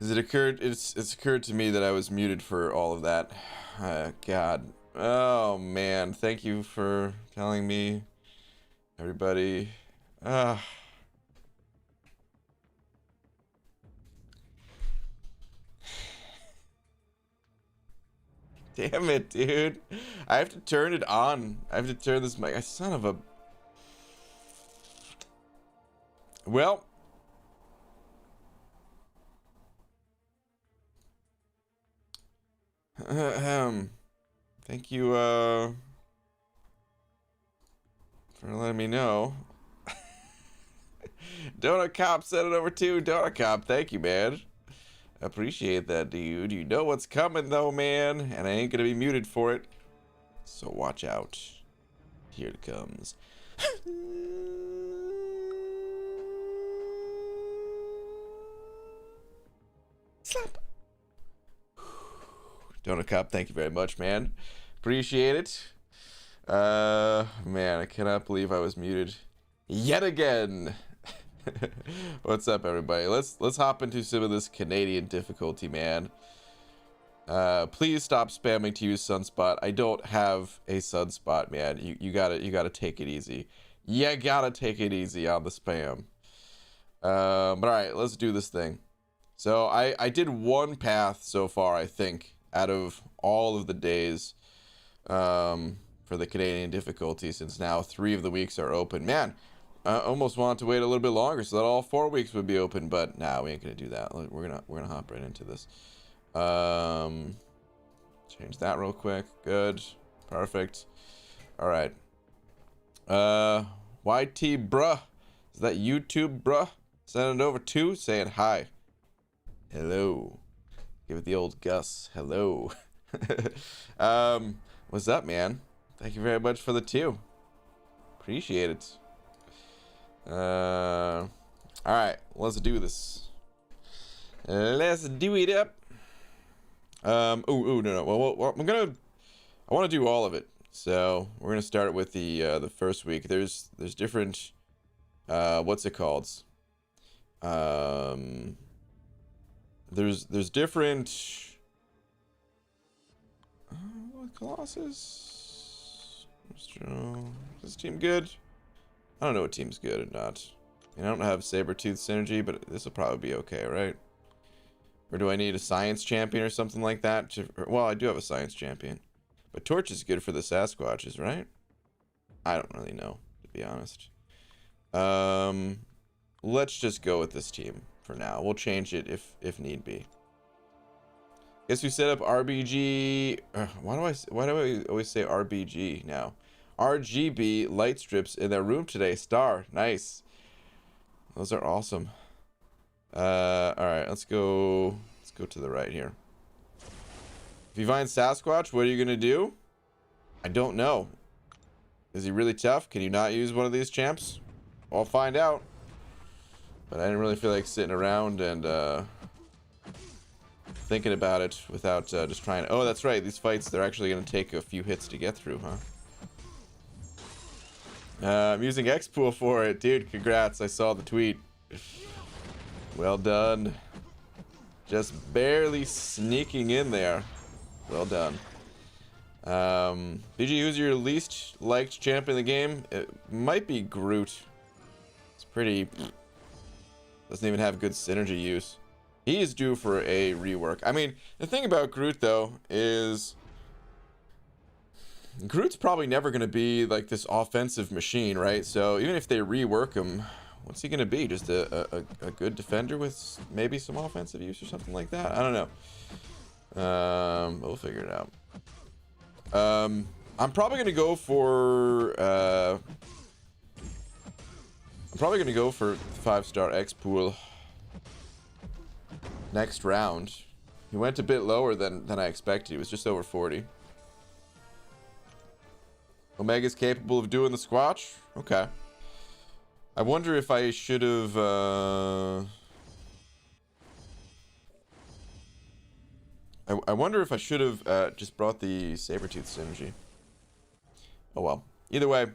It's occurred to me that I was muted for all of that. God. Oh man, thank you for telling me, everybody. Ah. Damn it, dude. I have to turn it on. I have to turn this mic. Son of a. Well. Thank you, for letting me know. Donut Cop sent it over too. Donut Cop, thank you, man. Appreciate that, dude. You know what's coming, though, man. And I ain't gonna be muted for it. So watch out. Here it comes. Slap. Donut Cop, thank you very much, man. Appreciate it. Man, I cannot believe I was muted yet again. What's up, everybody? Let's hop into some of this Canadian difficulty, man. Please stop spamming to use Sunspot. I don't have a Sunspot, man. You gotta take it easy. You gotta take it easy on the spam. But alright, let's do this thing. So I did one path so far, I think, out of all of the days for the Canadian difficulty, since now 3 of the weeks are open. Man, I almost wanted to wait a little bit longer so that all 4 weeks would be open, but nah, we ain't gonna do that. We're gonna hop right into this. Change that real quick. Good. Perfect. Alright. YT bruh. Is that YouTube bruh? Send it over to saying hi. Hello. Give it the old Gus. Hello. What's up, man? Thank you very much for the 2. Appreciate it. Alright, let's do this. Let's do it up. No. Well, I want to do all of it. So we're gonna start with the first week. There's different, what's it called? There's different. Colossus. Is this team good? I don't know what team's good or not. I don't have Sabertooth synergy, but this will probably be okay, right? Or do I need a science champion or something like that? Well, I do have a science champion. But Torch is good for the Sasquatches, right? I don't really know, to be honest. Let's just go with this team for now. We'll change it if need be. Guess we set up RBG. Why do I always say RBG now? RGB light strips in their room today. Star, nice. Those are awesome. All right, let's go to the right here. If you find Sasquatch, what are you gonna do? I don't know. Is he really tough? Can you not use one of these champs? I'll find out. But I didn't really feel like sitting around and thinking about it without just trying. Oh, that's right. These fights, they're actually gonna take a few hits to get through, huh? I'm using X-Pool for it, dude. Congrats! I saw the tweet. Well done. Just barely sneaking in there. Well done. BG, who's your least liked champ in the game? It might be Groot. It's pretty. Doesn't even have good synergy use. He is due for a rework. I mean, the thing about Groot though is Groot's probably never going to be like this offensive machine, right? So even if they rework him, what's he going to be? Just a good defender with maybe some offensive use or something like that? I don't know. We'll figure it out. I'm probably going to go for 5-star X-Pool next round. He went a bit lower than I expected. He was just over 40. Omega's capable of doing the Squatch? Okay. I wonder if I should have I wonder if I should have just brought the Sabertooth synergy. Oh well. Either way,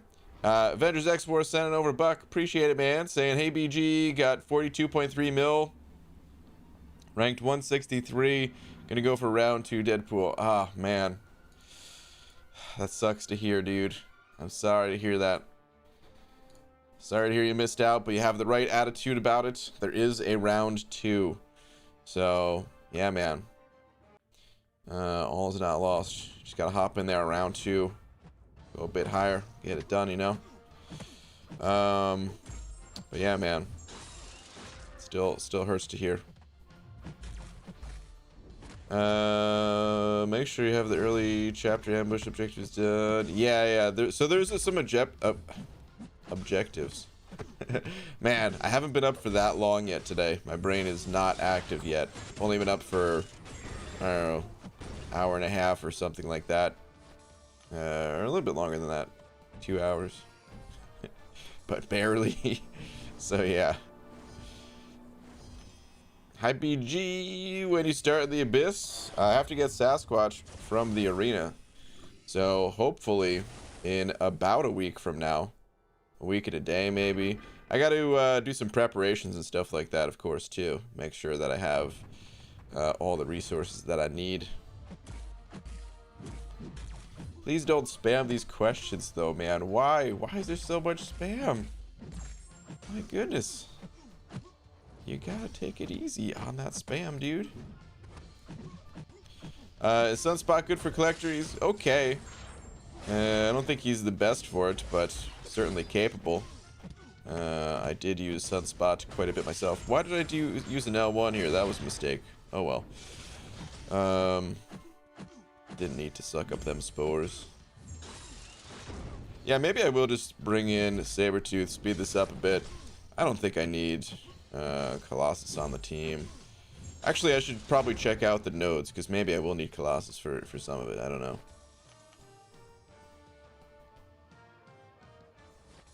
Avengers X War sending over a buck. Appreciate it, man. Saying, hey BG, got 42.3 mil Ranked 163. Gonna go for round 2 Deadpool. Ah, man. That sucks to hear, dude. I'm sorry to hear that. Sorry to hear you missed out, but you have the right attitude about it. There is a round 2. So, yeah, man. All is not lost. Just gotta hop in there round 2. Go a bit higher. Get it done, you know? But yeah, man. Still hurts to hear. Make sure you have the early chapter ambush objectives done. Yeah. So there's some objectives. Man, I haven't been up for that long yet today. My brain is not active yet. Only been up for, I don't know, hour and a half or something like that. Or a little bit longer than that. 2 hours. But barely. So yeah. Hi BG, when you start in the Abyss, I have to get Sasquatch from the arena. So hopefully in about a week from now, a week and a day maybe, I got to do some preparations and stuff like that, of course, too. Make sure that I have all the resources that I need. Please don't spam these questions though, man. Why? Why is there so much spam? My goodness. You gotta take it easy on that spam, dude. Is Sunspot good for collector? He's okay. I don't think he's the best for it, but certainly capable. I did use Sunspot quite a bit myself. Why did I use an L1 here? That was a mistake. Oh well. Didn't need to suck up them spores. Yeah, maybe I will just bring in Sabretooth, speed this up a bit. I don't think I need Colossus on the team. Actually, I should probably check out the nodes, because maybe I will need Colossus for some of it. I don't know.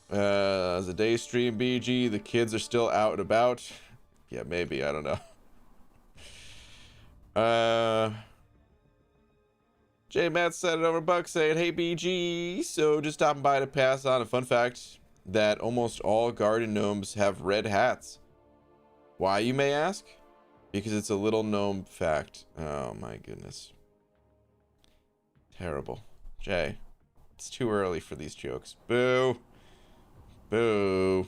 As a day stream, BG, the kids are still out and about. Yeah, maybe, I don't know. J Matt said it over Buck saying, hey BG, so just stopping by to pass on a fun fact that almost all garden gnomes have red hats. Why, you may ask? Because it's a little gnome fact. Oh my goodness. Terrible. Jay, it's too early for these jokes. Boo. Boo.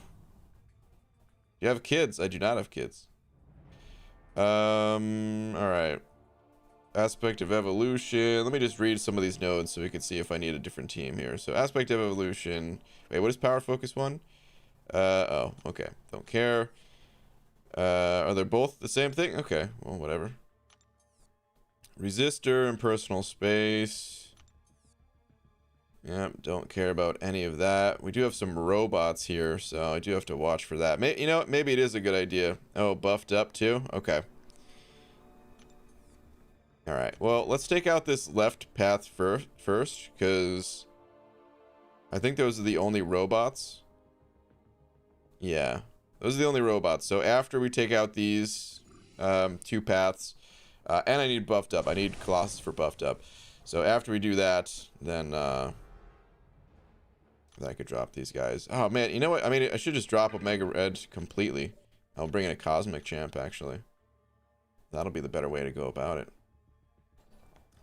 You have kids. I do not have kids. Alright. Aspect of evolution. Let me just read some of these nodes so we can see if I need a different team here. So aspect of evolution. Wait, what is power focus 1? Oh, okay. Don't care. Are they both the same thing? Okay, well, whatever. Resistor and personal space. Yep, don't care about any of that. We do have some robots here, so I do have to watch for that. You know what? Maybe it is a good idea. Oh, buffed up too? Okay. Alright, well, let's take out this left path first, because I think those are the only robots. Yeah, those are the only robots. So after we take out these 2 paths, and I need buffed up. I need Colossus for buffed up. So after we do that, then I could drop these guys. Oh, man, you know what? I mean, I should just drop Omega Red completely. I'll bring in a Cosmic Champ, actually. That'll be the better way to go about it.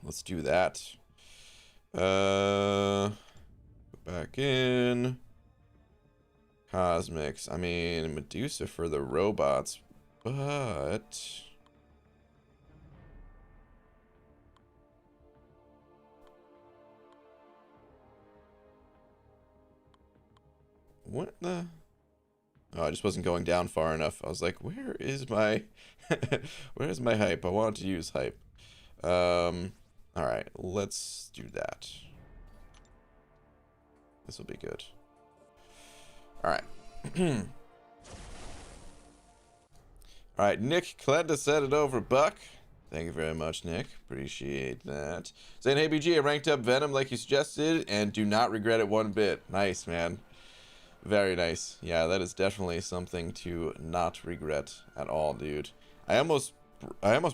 Let's do that. Go back in. Cosmics. I mean, Medusa for the robots, but... What the... Oh, I just wasn't going down far enough. I was like, where is my... Where's my hype? I wanted to use hype. Alright, let's do that. This will be good. Alright. Alright, Nick Klenda said it over Buck. Thank you very much, Nick. Appreciate that. Saying, hey BG, I ranked up Venom like you suggested and do not regret it one bit. Nice, man. Very nice. Yeah, that is definitely something to not regret at all, dude. I almost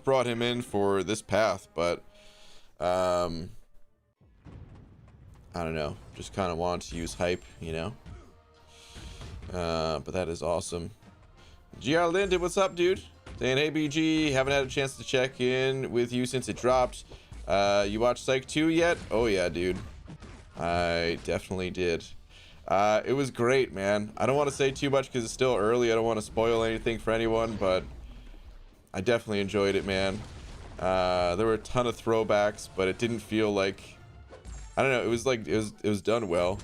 brought him in for this path, but I don't know. Just kind of wanted to use hype, you know. But that is awesome. GR Linden, what's up, dude? Saying, hey BG, haven't had a chance to check in with you since it dropped. You watched Psych 2 yet? Oh yeah, dude. I definitely did. It was great, man. I don't want to say too much because it's still early. I don't want to spoil anything for anyone, but I definitely enjoyed it, man. There were a ton of throwbacks, but it didn't feel like, I don't know, it was like it was done well.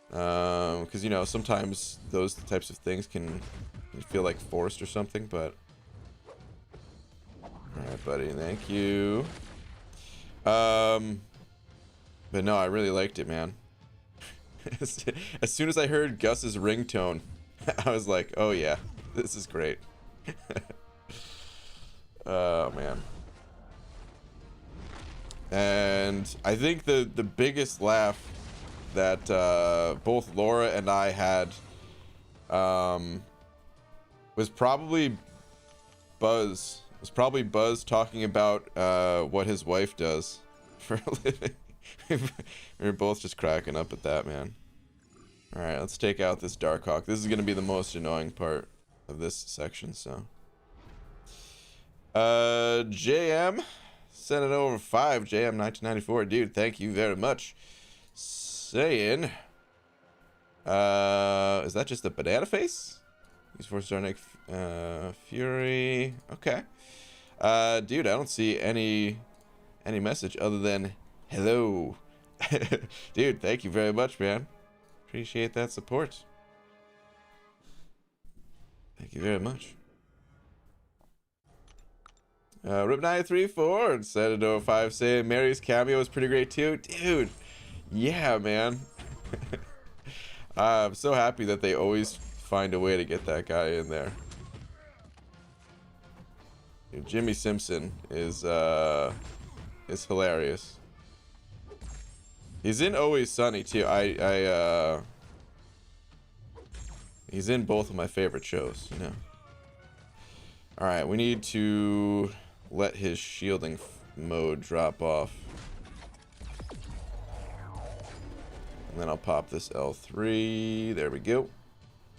Because you know, sometimes those types of things can feel like forced or something, but all right, buddy, thank you. But no, I really liked it, man. As soon as I heard Gus's ringtone, I was like, oh yeah, this is great. Oh man. And I think the biggest laugh that both Laura and I had was probably Buzz. It was probably Buzz talking about what his wife does for a living. We were both just cracking up at that, man. All right, let's take out this Darkhawk. This is going to be the most annoying part of this section, so. JM sent it over 5. JM 1994, dude, thank you very much. Saying, is that just a banana face? Use for Starnick, Fury. Okay. Dude, I don't see any message other than hello. Dude, thank you very much, man. Appreciate that support. Thank you very much. Rip934 said it over 5 saying Mary's cameo is pretty great too. Dude, yeah, man. I'm so happy that they always find a way to get that guy in there. Dude, Jimmy Simpson is hilarious. He's in Always Sunny too. He's in both of my favorite shows, you know. All right, we need to let his shielding mode drop off. And then I'll pop this L3. There we go.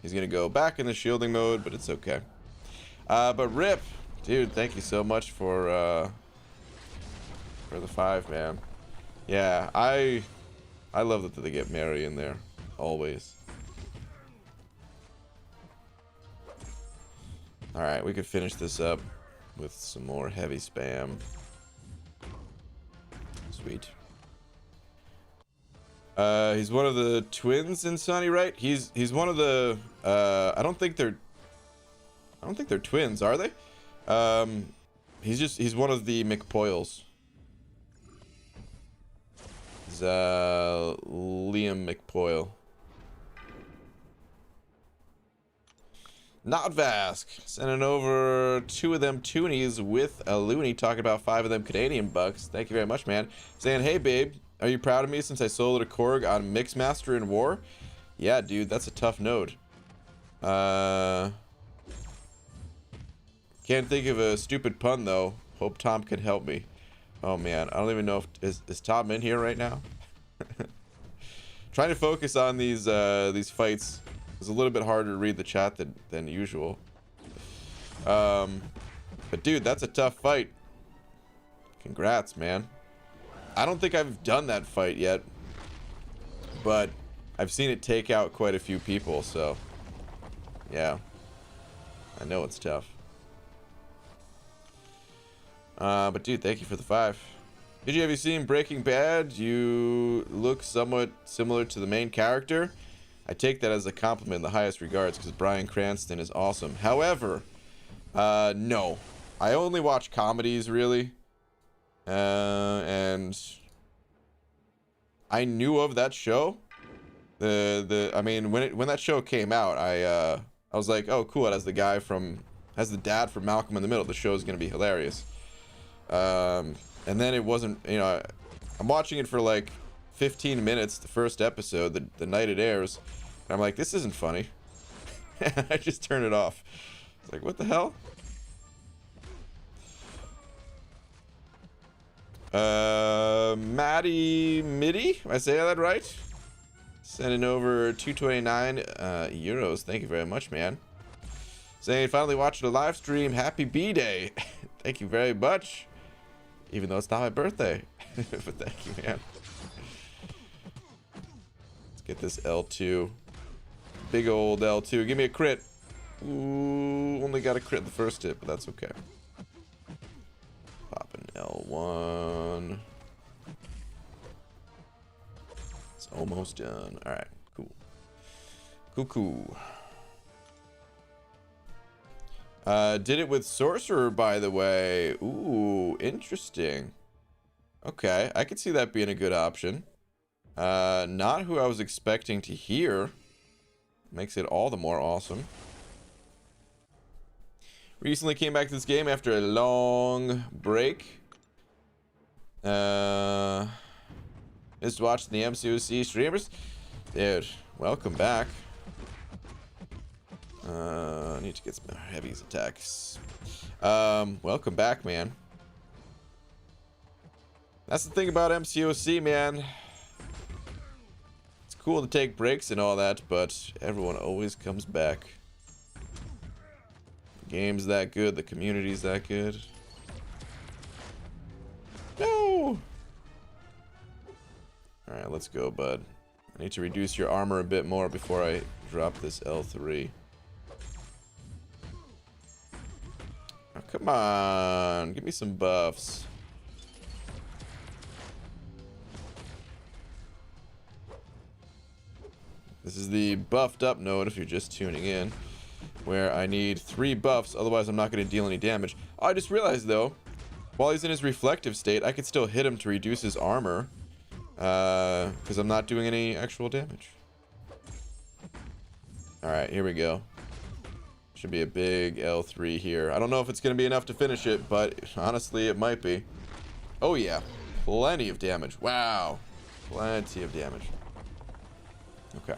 He's gonna go back in the shielding mode, but it's okay. But Rip, dude, thank you so much for the 5, man. Yeah, I love that they get Mary in there, always. All right, we could finish this up with some more heavy spam. Sweet. He's one of the twins in Sunny, right? He's one of the I don't think they're twins, are they? He's one of the McPoyles. He's Liam McPoyle. Not Vask sending over 2 of them toonies with a loony, talking about 5 of them Canadian bucks. Thank you very much, man. Saying, hey babe, are you proud of me since I soloed a Korg on Mixmaster in War? Yeah, dude, that's a tough node. Can't think of a stupid pun though. Hope Tom can help me. Oh man, I don't even know if is Tom in here right now. Trying to focus on these fights. It's a little bit harder to read the chat than usual. But dude, that's a tough fight. Congrats, man. I don't think I've done that fight yet, but I've seen it take out quite a few people, so yeah, I know it's tough. But dude, thank you for the 5. Have you seen Breaking Bad? You look somewhat similar to the main character. I take that as a compliment in the highest regards because Bryan Cranston is awesome. However, no. I only watch comedies, really. And I knew of that show. I mean, when that show came out, I was like, oh, cool. It has the dad from Malcolm in the Middle. The show is going to be hilarious. And then it wasn't, you know, I'm watching it for like 15 minutes, the first episode, the night it airs, and I'm like, this isn't funny. I just turn it off. It's like, what the hell? Maddie Mitty, am I saying that right? Sending over 229 euros. Thank you very much, man. saying, finally watching a live stream. Happy B-Day. Thank you very much. Even though it's not my birthday. But thank you, man. Let's get this L2. Big old L2. Give me a crit. Ooh, only got a crit the first hit, but that's okay. Popping L1. It's almost done. Alright, cool. Cool. Did it with Sorcerer, by the way. Ooh, interesting. Okay, I could see that being a good option. Not who I was expecting to hear. Makes it all the more awesome. Recently came back to this game after a long break. Just watching the MCOC streamers. Dude, welcome back. I need to get some heavies attacks. Welcome back, man. That's the thing about MCOC, man. It's cool to take breaks and all that, but everyone always comes back. The game's that good, the community's that good. No! Alright, let's go, bud. I need to reduce your armor a bit more before I drop this L3. Oh, come on, give me some buffs. This is the buffed up node if you're just tuning in, where I need 3 buffs, otherwise I'm not going to deal any damage. Oh, I just realized though, while he's in his reflective state, I could still hit him to reduce his armor, because I'm not doing any actual damage. Alright, here we go. Should be a big L3 here. I don't know if it's going to be enough to finish it, but honestly, it might be. Oh yeah, plenty of damage. Wow, plenty of damage. Okay.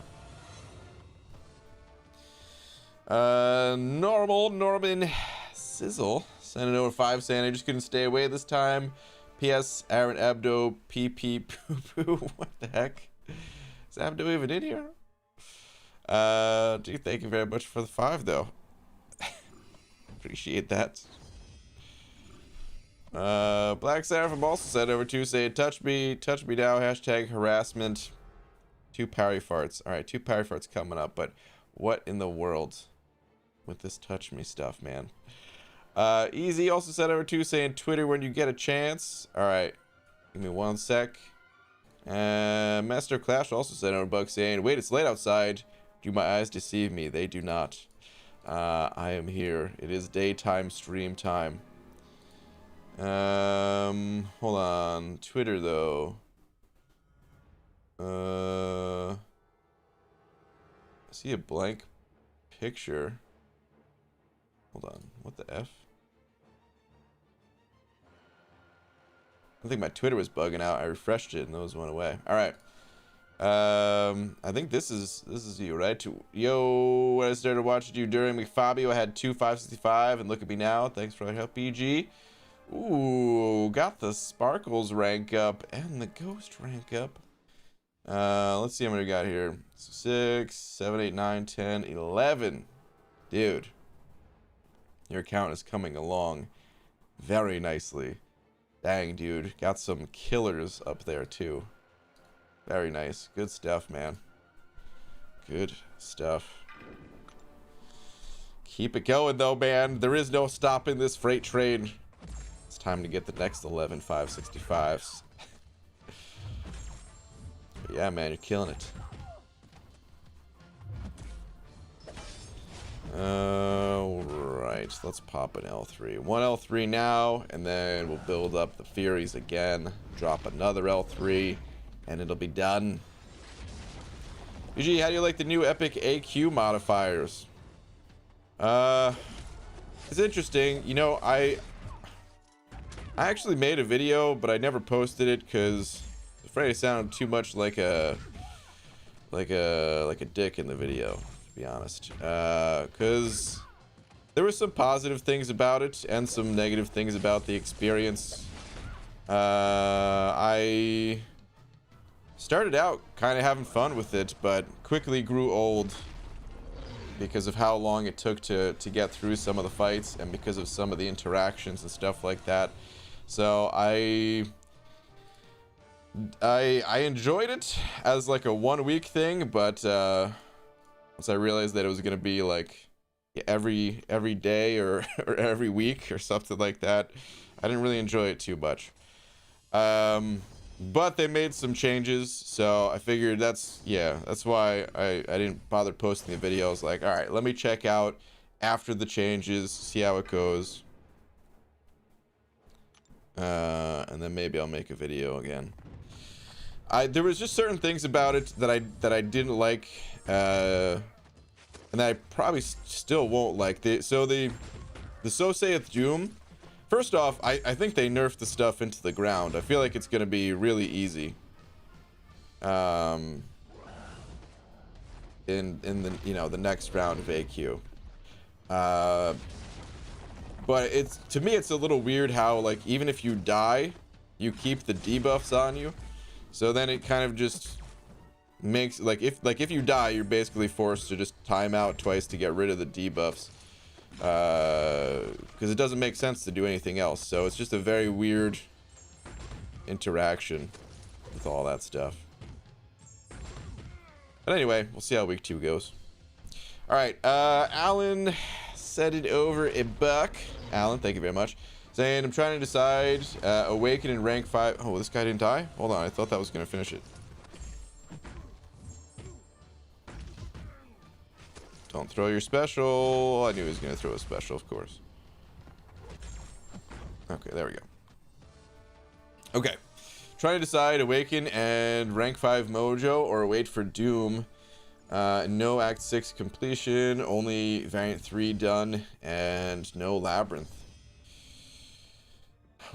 Norman Sizzle sending over 5 saying I just couldn't stay away this time. P.S. Aaron Abdo PP poo poo. What the heck? Is Abdo even in here? Dude, thank you very much for the 5 though. Appreciate that. Black Seraphim also sent over 2 saying touch me now, hashtag harassment. 2 parry farts. Alright, 2 parry farts coming up, but what in the world with this touch me stuff, man? Easy also sent over 2 saying Twitter when you get a chance. Alright, give me 1 sec. Master Clash also sent over a bug saying, wait, it's late outside. Do my eyes deceive me? They do not. I am here. It is daytime stream time. Hold on. Twitter though. I see a blank picture. Hold on. What the F? I think my Twitter was bugging out. I refreshed it and those went away. All right. I think this is you, right? Yo, when I started watching you during McFabio, I had 2 565, and look at me now. Thanks for the help, BG. Ooh, got the Sparkles rank up and the Ghost rank up. Let's see how many we got here. 6, 7, 8, 9, 10, 11. Dude, your account is coming along very nicely. Dang, dude, got some killers up there too. Very nice. Good stuff, man. Good stuff. Keep it going, though, man. There is no stopping this freight train. It's time to get the next 11 565s. Yeah, man, you're killing it. Alright, let's pop an L3. 1 L3 now, and then we'll build up the Furies again. Drop another L3. And it'll be done. UG, how do you like the new epic AQ modifiers? It's interesting. You know, I actually made a video, but I never posted it because I was afraid it sounded too much like a dick in the video, to be honest. Because there were some positive things about it and some negative things about the experience. I started out kind of having fun with it, but quickly grew old because of how long it took to get through some of the fights and because of some of the interactions and stuff like that. So I enjoyed it as like a 1 week thing, but once I realized that it was gonna be like every day or or every week or something like that, I didn't really enjoy it too much. But they made some changes, so I figured that's why I didn't bother posting the video. I was like, all right, let me check out after the changes, see how it goes, and then maybe I'll make a video again. There was just certain things about it that I didn't like, and that I probably still won't like. So saith Doom. First off, I think they nerfed the stuff into the ground. I feel like it's gonna be really easy. In the the next round of AQ. But to me it's a little weird how like even if you die, you keep the debuffs on you. So then it kind of just makes if you die, you're basically forced to just time out twice to get rid of the debuffs. Because it doesn't make sense to do anything else. So it's just a very weird interaction with all that stuff. But anyway, we'll see how week 2 goes. All right, Alan said it over a buck. Alan, thank you very much. Saying I'm trying to decide Awaken in rank 5. Oh, this guy didn't die? Hold on, I thought that was gonna finish it. Don't throw your special. I knew he was going to throw a special, of course. Okay, there we go. Okay. Try to decide Awaken and rank 5 Mojo or wait for Doom. No Act 6 completion. Only Variant 3 done. And no Labyrinth.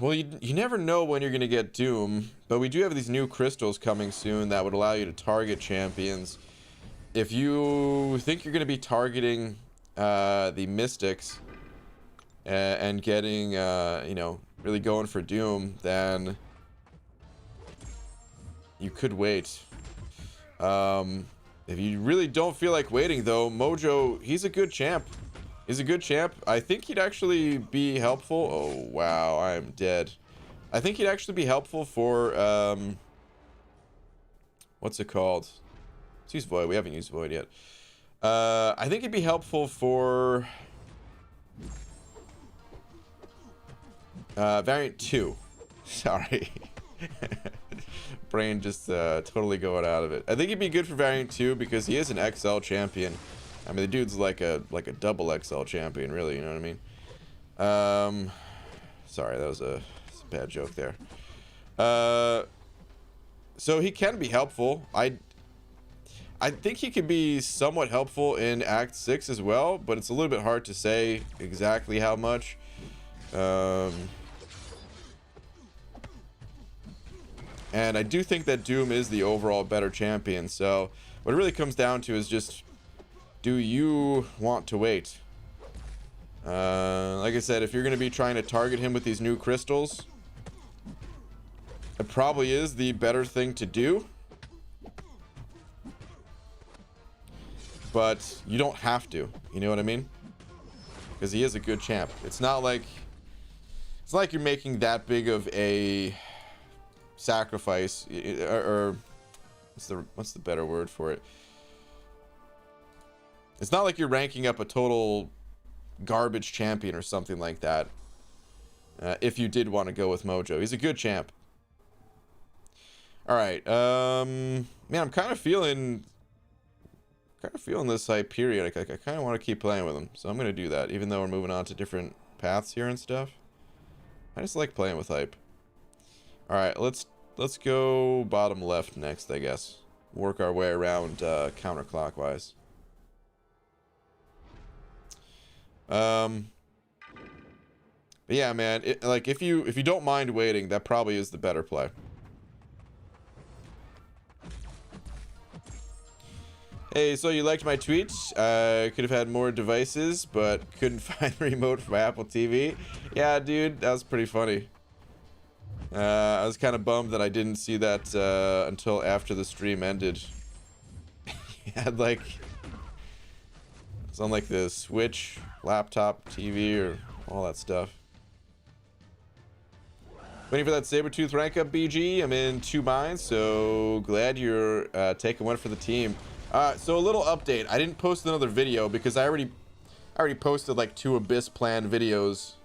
Well, you never know when you're going to get Doom. But we do have these new crystals coming soon that would allow you to target champions. If you think you're going to be targeting the Mystics and getting, really going for Doom, then you could wait. If you really don't feel like waiting, though, Mojo, he's a good champ. He's a good champ. I think he'd actually be helpful. Oh, wow, I am dead. I think he'd actually be helpful for, what's it called? Let's use Void. We haven't used Void yet. I think it'd be helpful for Variant 2. Sorry. Brain just totally going out of it. I think it'd be good for Variant 2 because he is an XL champion. I mean, the dude's like a double XL champion, really, you know what I mean? Sorry, that was a bad joke there. So he can be helpful. I think he could be somewhat helpful in Act 6 as well, but it's a little bit hard to say exactly how much. And I do think that Doom is the overall better champion, so what it really comes down to is just, do you want to wait? Like I said, if you're going to be trying to target him with these new crystals, it probably is the better thing to do. But you don't have to, you know what I mean? Because he is a good champ. It's not like you're making that big of a sacrifice, or what's the better word for it? It's not like you're ranking up a total garbage champion or something like that. If you did want to go with Mojo, he's a good champ. All right, man, I'm kind of feeling this Hyperion. I kind of want to keep playing with him, so I'm gonna do that, even though we're moving on to different paths here and stuff. I just like playing with Hype. All right, let's go bottom left next, I guess. Work our way around counterclockwise. But yeah, man, if you don't mind waiting, that probably is the better play. Hey, so you liked my tweet? I could have had more devices, but couldn't find the remote for my Apple TV. Yeah, dude, that was pretty funny. I was kind of bummed that I didn't see that until after the stream ended. He had like, It's on like the Switch, laptop, TV, or all that stuff. Waiting for that Sabretooth rank up, BG. I'm in 2 mines, so glad you're taking one for the team. So a little update. I didn't post another video because I already posted like 2 Abyss plan videos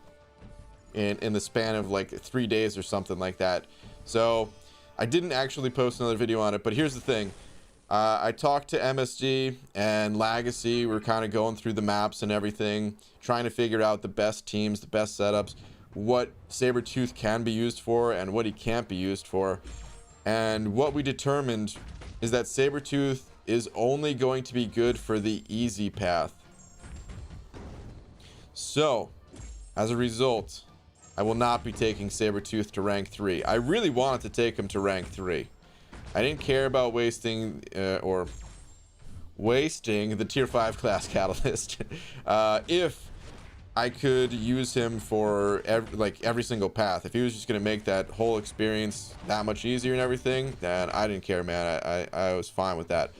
in the span of like 3 days or something like that. So I didn't actually post another video on it, but here's the thing. I talked to MSG and Legacy. We're kind of going through the maps and everything, trying to figure out the best teams, the best setups, what Sabretooth can be used for and what he can't be used for. And what we determined is that Sabretooth is only going to be good for the easy path. So, as a result, I will not be taking Sabretooth to rank 3. I really wanted to take him to rank 3. I didn't care about wasting the tier 5 class catalyst if I could use him for every single path. If he was just going to make that whole experience that much easier and everything, then I didn't care, man. I was fine with that.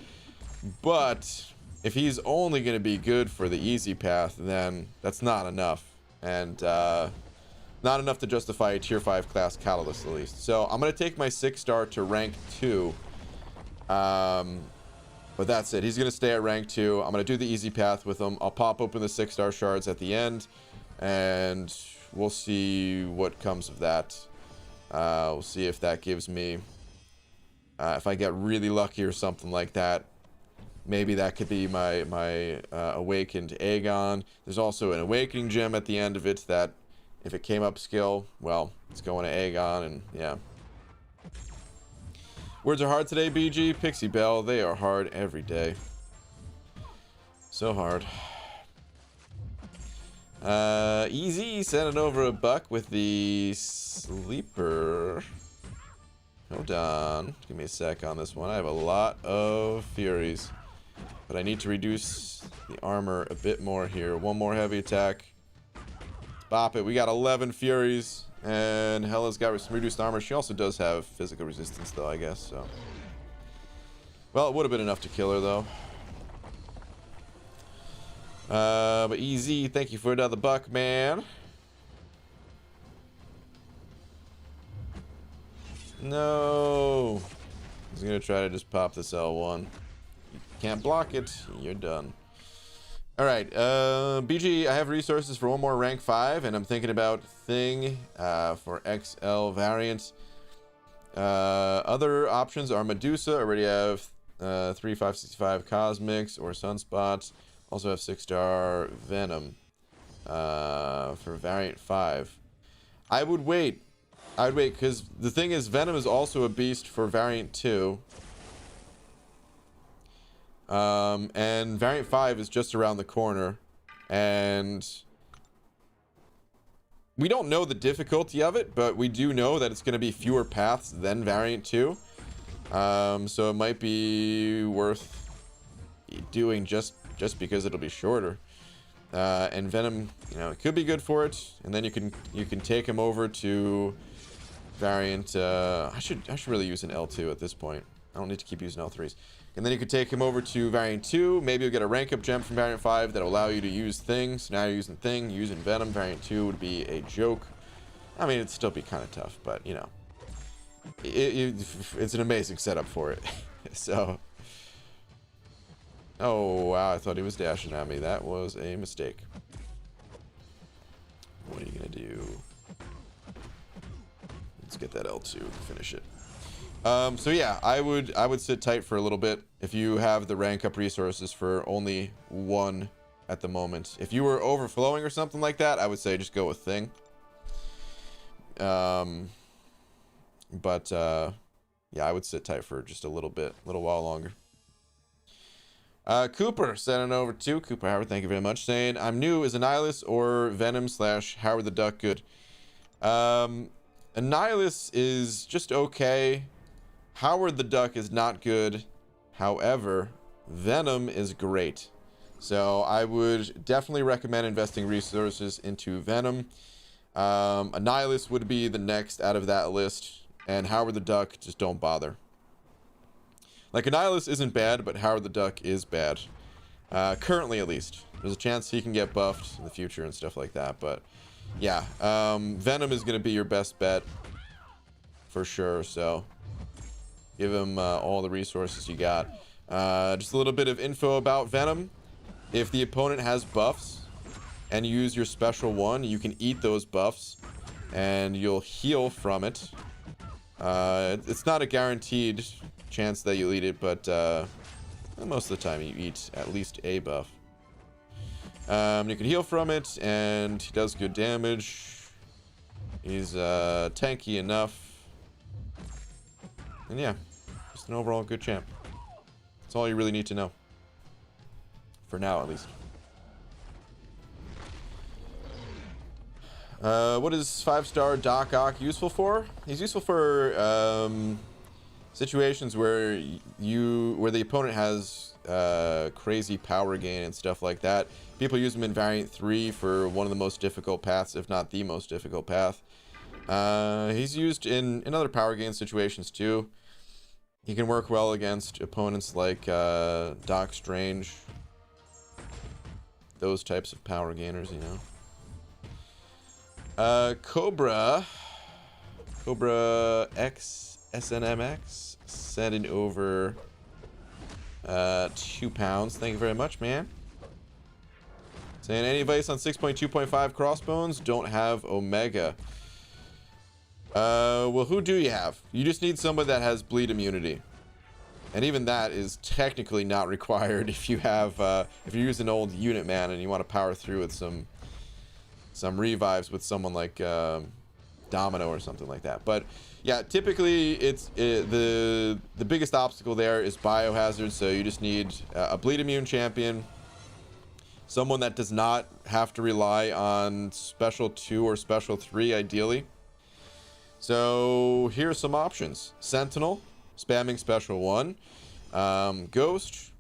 But if he's only going to be good for the easy path, then that's not enough. And not enough to justify a tier 5 class catalyst, at least. So I'm going to take my 6-star to rank 2. But that's it. He's going to stay at rank 2. I'm going to do the easy path with him. I'll pop open the 6-star shards at the end, and we'll see what comes of that. We'll see if that gives me... if I get really lucky or something like that, maybe that could be my awakened Aegon. There's also an awakening gem at the end of it that, if it came up skill, well, it's going to Aegon, and yeah. Words are hard today, BG. Pixie Bell, they are hard every day. So hard. Easy, sending over a buck with the sleeper. Hold on. Give me a sec on this one. I have a lot of Furies, but I need to reduce the armor a bit more here. One more heavy attack. Bop it. We got 11 Furies. And Hella's got some reduced armor. She also does have physical resistance, though, I guess. So, well, it would have been enough to kill her, though. But easy. Thank you for another buck, man. No. He's gonna try to just pop this L1. You can't block it. You're done. All right, BG, I have resources for one more rank 5, and I'm thinking about Thing for XL variants. Other options are Medusa. Already have 3565 Cosmics or Sunspots. Also have 6-star Venom for variant 5. I would wait. I'd wait, because the thing is, Venom is also a beast for variant 2. And variant 5 is just around the corner, and we don't know the difficulty of it, but we do know that it's going to be fewer paths than variant 2. So it might be worth doing just because it'll be shorter. And Venom, you know, it could be good for it, and then you can take him over to variant I should really use an L2 at this point. I don't need to keep using L3s. And then you could take him over to variant 2. Maybe you'll get a rank up gem from variant 5 that'll allow you to use Thing. So now you're using Thing, using Venom. Variant 2 would be a joke. I mean, it'd still be kind of tough, but you know, it's an amazing setup for it. So, oh wow, I thought he was dashing at me. That was a mistake. What are you gonna do? Let's get that L2 to finish it. So yeah, I would sit tight for a little bit if you have the rank up resources for only one at the moment. If you were overflowing or something like that, I would say just go with Thing. Yeah, I would sit tight for just a little while longer. Cooper sending over to Cooper Howard, thank you very much, saying, I'm new, is Annihilus or Venom / Howard the Duck good? Annihilus is just okay. Howard the Duck is not good. However, Venom is great. So I would definitely recommend investing resources into Venom. Annihilus would be the next out of that list. And Howard the Duck, just don't bother. Like, Annihilus isn't bad, but Howard the Duck is bad. Currently, at least. There's a chance he can get buffed in the future and stuff like that. But yeah, Venom is going to be your best bet for sure. So give him all the resources you got. Just a little bit of info about Venom. If the opponent has buffs and you use your special one, you can eat those buffs and you'll heal from it. It's not a guaranteed chance that you'll eat it, but most of the time you eat at least a buff. You can heal from it, and he does good damage. He's tanky enough. And yeah, just an overall good champ. That's all you really need to know. For now, at least. What is 5-star Doc Ock useful for? He's useful for situations where the opponent has crazy power gain and stuff like that. People use him in variant 3 for one of the most difficult paths, if not the most difficult path. He's used in other power gain situations too. He can work well against opponents like Doc Strange. Those types of power gainers, you know. Cobra X SNMX sending over 2 pounds. Thank you very much, man. Saying, any advice on 6.2.5 crossbones? Don't have Omega. Well, who do you have? You just need someone that has bleed immunity, and even that is technically not required if you have if you use an old unit man and you want to power through with some revives with someone like Domino or something like that. But yeah, typically the biggest obstacle there is biohazard, so you just need a bleed immune champion, someone that does not have to rely on special 2 or special 3 ideally. So here's some options: Sentinel, spamming special 1, Ghost,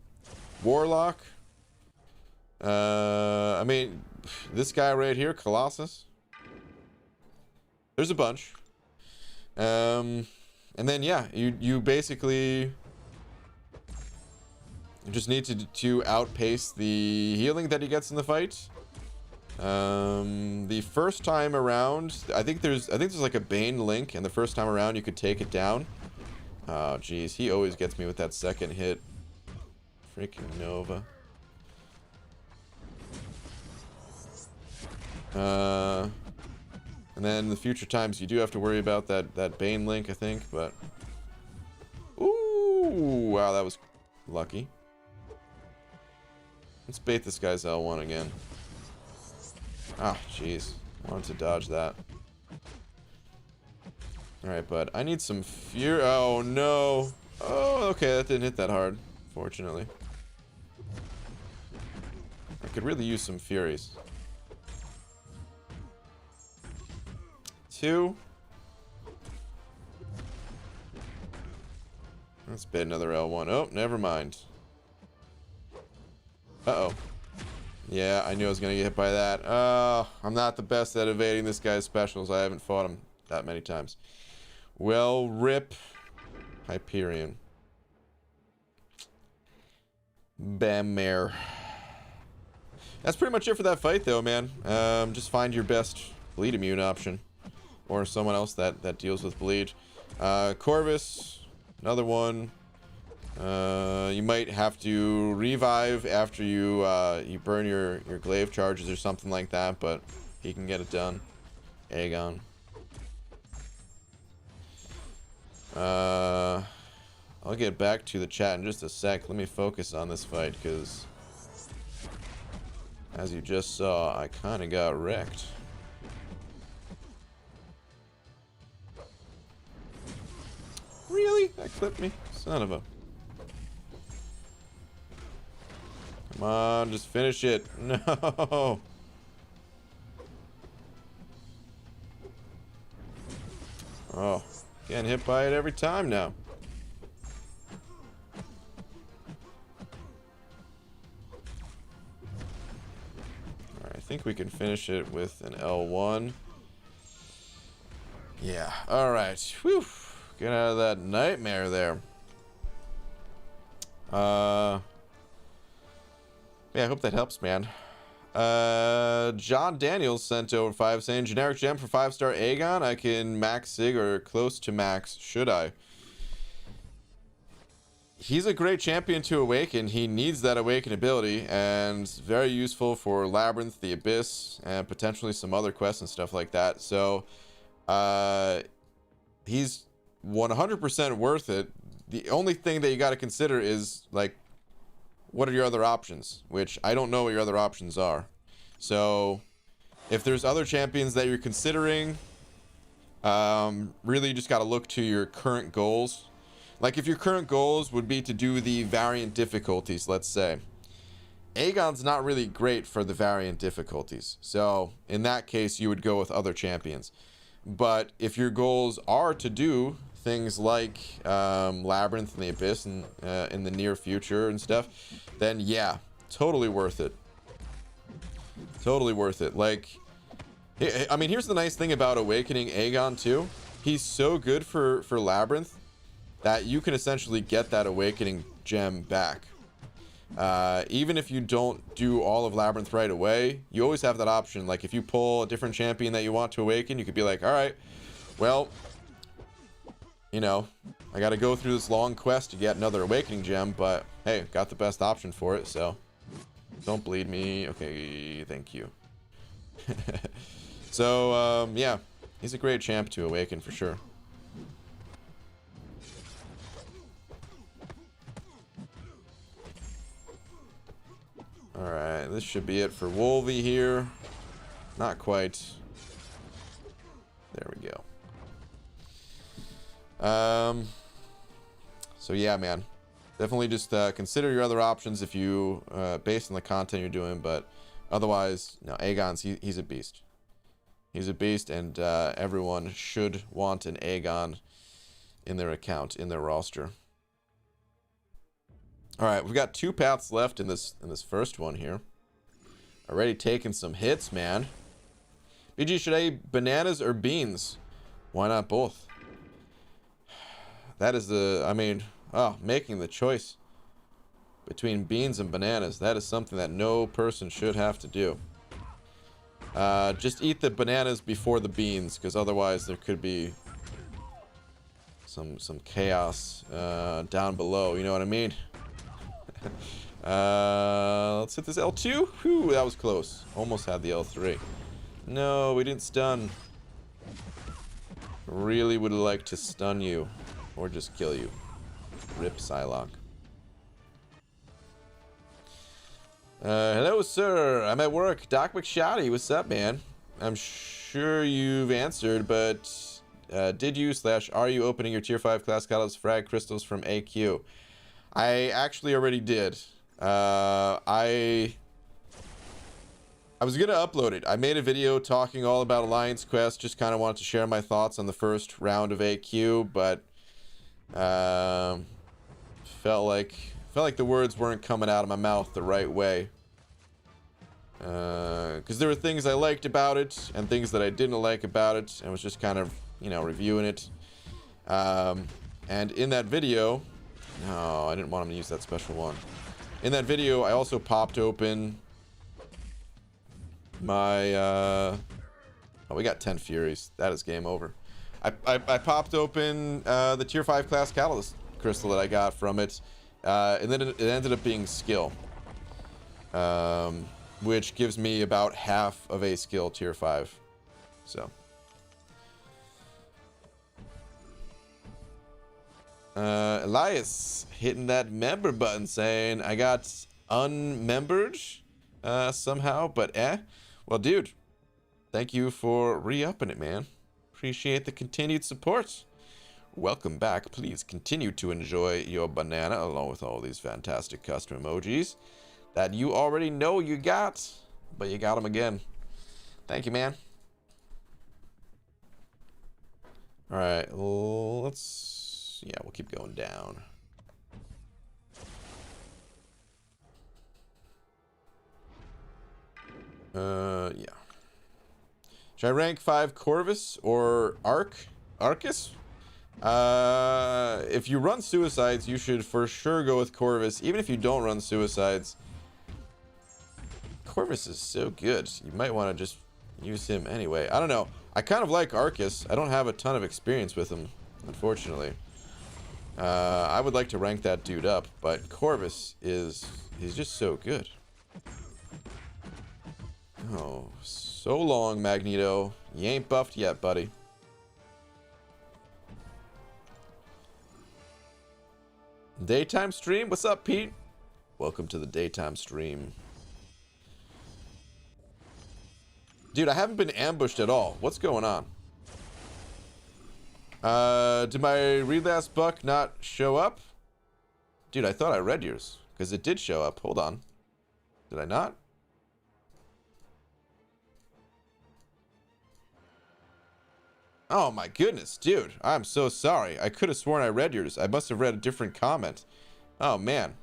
Warlock, I mean, this guy right here, Colossus. There's a bunch. And then yeah, you basically just need to outpace the healing that he gets in the fight. The first time around, I think there's like a Bane link, and the first time around you could take it down. Oh geez, he always gets me with that second hit. Freaking Nova. And then the future times you do have to worry about that Bane link, I think, but ooh, wow, that was lucky. Let's bait this guy's L1 again. Ah, jeez. Wanted to dodge that. Alright, bud. I need some fury. Oh, no. Oh, okay. That didn't hit that hard, fortunately. I could really use some furies. 2. Let's bait another L1. Oh, never mind. Uh-oh. Yeah, I knew I was going to get hit by that. I'm not the best at evading this guy's specials. I haven't fought him that many times. Well, rip Hyperion. Bam-mare. That's pretty much it for that fight, though, man. Just find your best bleed immune option. Or someone else that deals with bleed. Corvus, another one. You might have to revive after you you burn your glaive charges or something like that, but he can get it done. Aegon. I'll get back to the chat in just a sec. Let me focus on this fight, because as you just saw, I kind of got wrecked. Really? That clipped me? Son of a... Come on, just finish it. No. Oh, getting hit by it every time now. Alright, I think we can finish it with an L1. Yeah, alright. Whew. Get out of that nightmare there. Yeah, I hope that helps, man. John Daniels sent over 5 saying generic gem for 5-star Aegon. I can max Sig or close to max. Should I? He's a great champion to awaken. He needs that awaken ability, and very useful for Labyrinth, the Abyss, and potentially some other quests and stuff like that. So, he's 100% worth it. The only thing that you got to consider is, like, what are your other options? Which I don't know what your other options are. So, if there's other champions that you're considering, really you just got to look to your current goals. Like, if your current goals would be to do the variant difficulties, let's say, Aegon's not really great for the variant difficulties. So, in that case, you would go with other champions. But if your goals are to do things like Labyrinth and the Abyss in the near future and stuff, then yeah, totally worth it. Totally worth it. Like, I mean, here's the nice thing about awakening Aegon too. He's so good for Labyrinth that you can essentially get that awakening gem back. Even if you don't do all of Labyrinth right away, you always have that option. Like, if you pull a different champion that you want to awaken, you could be like, all right, well, you know, I got to go through this long quest to get another awakening gem, but hey, got the best option for it, so don't bleed me. Okay, thank you. So, yeah, he's a great champ to awaken for sure. Alright, this should be it for Wolvie here. Not quite. There we go. So yeah, man. Definitely just consider your other options if you, based on the content you're doing, but otherwise, no, Aegon's, he's a beast. He's a beast, and everyone should want an Aegon in their account, in their roster. All right, we've got 2 paths left in this first one here. Already taking some hits, man. BG, should I eat bananas or beans? Why not both? That is the, I mean, making the choice between beans and bananas. That is something that no person should have to do. Just eat the bananas before the beans, because otherwise there could be some chaos down below. You know what I mean? Let's hit this L2. Whew, that was close. Almost had the L3. No, we didn't stun. Really would like to stun you. Or just kill you. Rip Psylocke. Hello, sir. I'm at work. Doc McShotty, what's up, man? I'm sure you've answered, but did you / are you opening your tier 5 class catalyst frag crystals from AQ? I actually already did. I was gonna upload it. I made a video talking all about Alliance Quest. Just kind of wanted to share my thoughts on the first round of AQ, but felt like the words weren't coming out of my mouth the right way. Because there were things I liked about it and things that I didn't like about it, and was just kind of, you know, reviewing it. And in that video. No, I didn't want him to use that special one. In that video, I also popped open my... oh, we got 10 Furies. That is game over. I popped open the tier 5 class catalyst crystal that I got from it. And then it ended up being skill. Which gives me about half of a skill tier 5. So... Elias hitting that member button saying I got unmembered somehow, but well, dude, thank you for re-upping it, man. Appreciate the continued support. Welcome back. Please continue to enjoy your banana along with all these fantastic custom emojis that you already know you got, but you got them again. Thank you, man. All right, let's... Yeah, we'll keep going down. Yeah. Should I rank 5 Corvus or Arcus? If you run Suicides, you should for sure go with Corvus. Even if you don't run Suicides, Corvus is so good. You might want to just use him anyway. I don't know. I kind of like Arcus. I don't have a ton of experience with him, unfortunately. I would like to rank that dude up, but Corvus he's just so good. Oh, so long, Magneto. You ain't buffed yet, buddy. Daytime stream? What's up, Pete? Welcome to the daytime stream. Dude, I haven't been ambushed at all. What's going on? Did my read last buck not show up? Dude, I thought I read yours. Because it did show up. Hold on. Did I not? Oh my goodness, dude. I'm so sorry. I could have sworn I read yours. I must have read a different comment. Oh, man.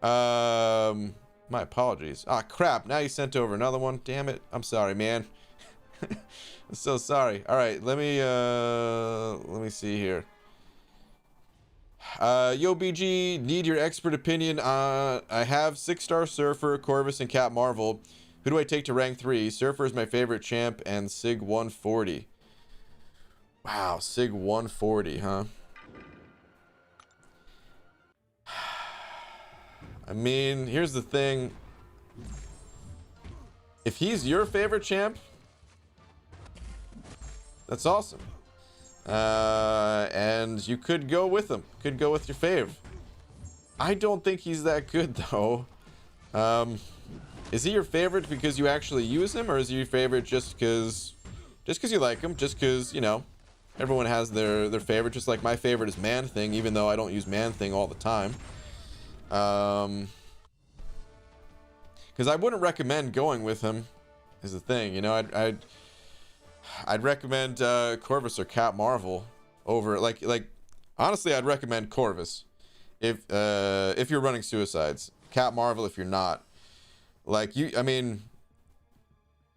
My apologies. Ah, crap. Now you sent over another one. Damn it. I'm sorry, man. I'm so sorry. All right, let me see here. Yo, BG, need your expert opinion. I have 6-star Surfer, Corvus, and Cap Marvel. Who do I take to rank 3? Surfer is my favorite champ, and Sig 140. Wow, Sig 140, huh? I mean, here's the thing. If he's your favorite champ, that's awesome. And you could go with him. Could go with your fave. I don't think he's that good, though. Is he your favorite because you actually use him, or is he your favorite just because you like him? Just because, you know, everyone has their favorite. Just like my favorite is Man-Thing, even though I don't use Man-Thing all the time. Because I wouldn't recommend going with him, is the thing. You know, I'd recommend Corvus or Cap Marvel over, like honestly, I'd recommend Corvus if you're running Suicides. Cap Marvel if you're not. Like, I mean,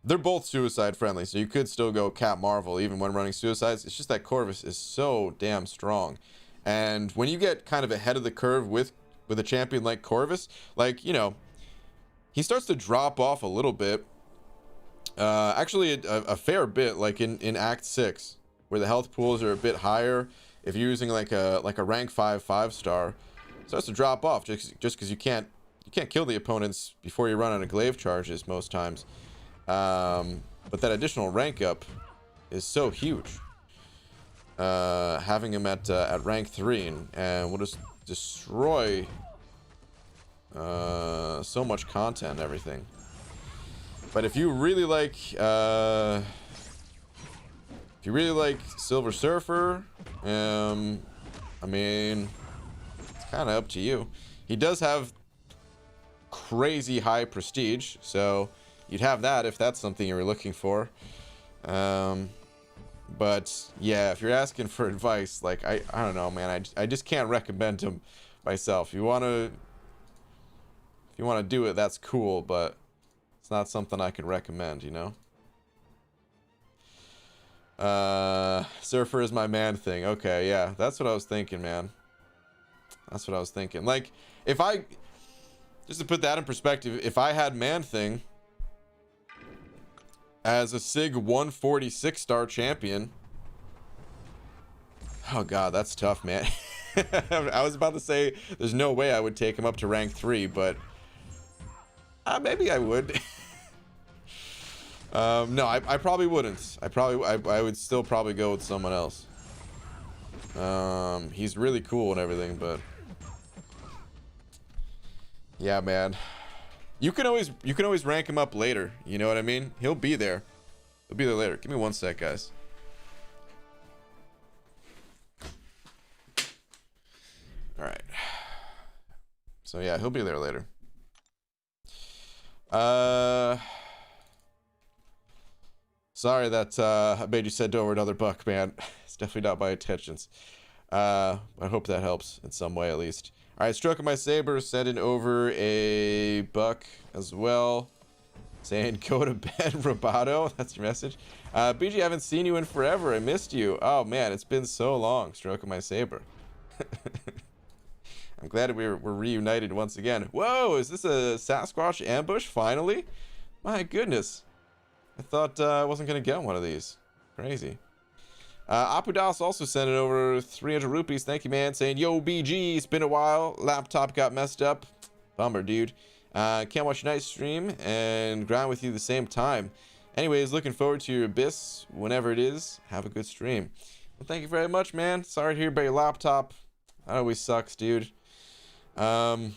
they're both suicide friendly, so you could still go Cap Marvel even when running Suicides. It's just that Corvus is so damn strong, and when you get kind of ahead of the curve with a champion like Corvus, like, you know, he starts to drop off a little bit. Actually, a fair bit, like in Act 6, where the health pools are a bit higher. If you're using like a rank 5-star, it starts to drop off just because you can't kill the opponents before you run out of glaive charges most times. But that additional rank up is so huge. Having him at rank 3 and will just destroy so much content and everything. But if you really like Silver Surfer, I mean, it's kind of up to you. He does have crazy high prestige, so you'd have that if that's something you were looking for. But yeah, if you're asking for advice, like, I don't know, man. I just can't recommend him myself. If you want to do it, that's cool, but it's not something I could recommend, you know? Surfer is my Man-Thing. Okay, yeah, that's what I was thinking, man. That's what I was thinking. Like, just to put that in perspective, if I had Man-Thing as a Sig 146 star champion, oh god, that's tough, man. I was about to say there's no way I would take him up to rank 3, but maybe I would. No, I probably wouldn't. I would still probably go with someone else. He's really cool and everything, but yeah, man. You can always rank him up later. You know what I mean? He'll be there. He'll be there later. Give me one sec, guys. All right. So yeah, he'll be there later. Sorry that I made you send over another buck, man. It's definitely not my intentions. I hope that helps in some way at least. All right, Stroking My Saber sending over a buck as well, saying go to bed, Roboto. That's your message. BG, I haven't seen you in forever. I missed you. Oh man, it's been so long. Stroking My Saber. I'm glad we're reunited once again. Whoa, is this a Sasquatch ambush finally? My goodness. I thought I wasn't going to get one of these. Crazy. Apudas also sent it over 300 rupees. Thank you, man. Saying, yo, BG, it's been a while. Laptop got messed up. Bummer, dude. Can't watch your night stream and grind with you the same time. Anyways, looking forward to your Abyss whenever it is. Have a good stream. Well, thank you very much, man. Sorry to hear about your laptop. That always sucks, dude. Freaking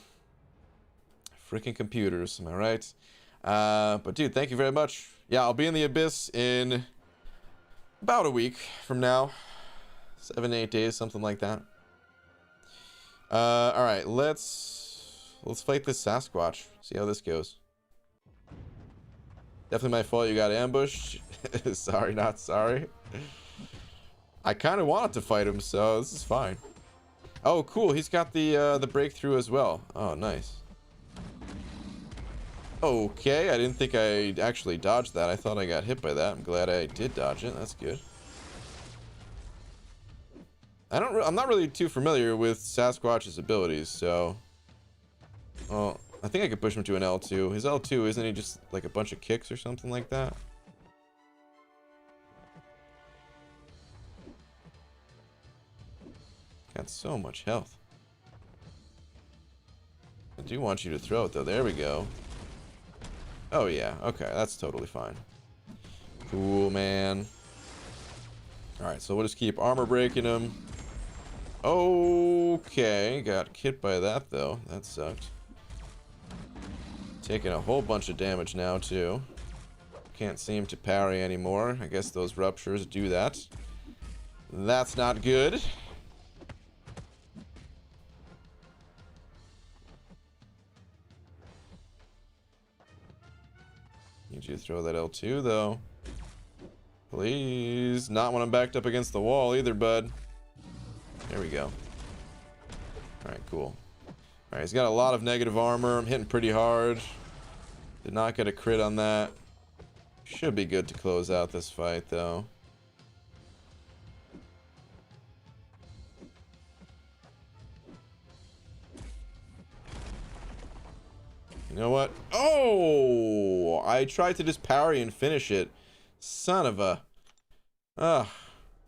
computers, am I right? But dude, thank you very much. Yeah, I'll be in the Abyss in about a week from now. 7 to 8 days, something like that. All right, let's fight this Sasquatch. See how this goes. Definitely my fault you got ambushed. Sorry, not sorry. I kind of wanted to fight him, so this is fine. Oh, cool. He's got the breakthrough as well. Oh, nice. Okay, I didn't think I actually dodged that. I thought I got hit by that. I'm glad I did dodge it. That's good. I'm not really too familiar with Sasquatch's abilities, so... Well, I think I could push him to an L2. His L2, isn't he just like a bunch of kicks or something like that? Got so much health. I do want you to throw it, though. There we go. Oh, yeah. Okay, that's totally fine. Cool, man. Alright, so we'll just keep armor breaking him. Okay, got hit by that, though. That sucked. Taking a whole bunch of damage now, too. Can't seem to parry anymore. I guess those ruptures do that. That's not good. Need you to throw that L2, though. Please. Not when I'm backed up against the wall either, bud. There we go. Alright, cool. Alright, he's got a lot of negative armor. I'm hitting pretty hard. Did not get a crit on that. Should be good to close out this fight, though. You know what? Oh! I tried to just parry and finish it. Son of a... Ugh.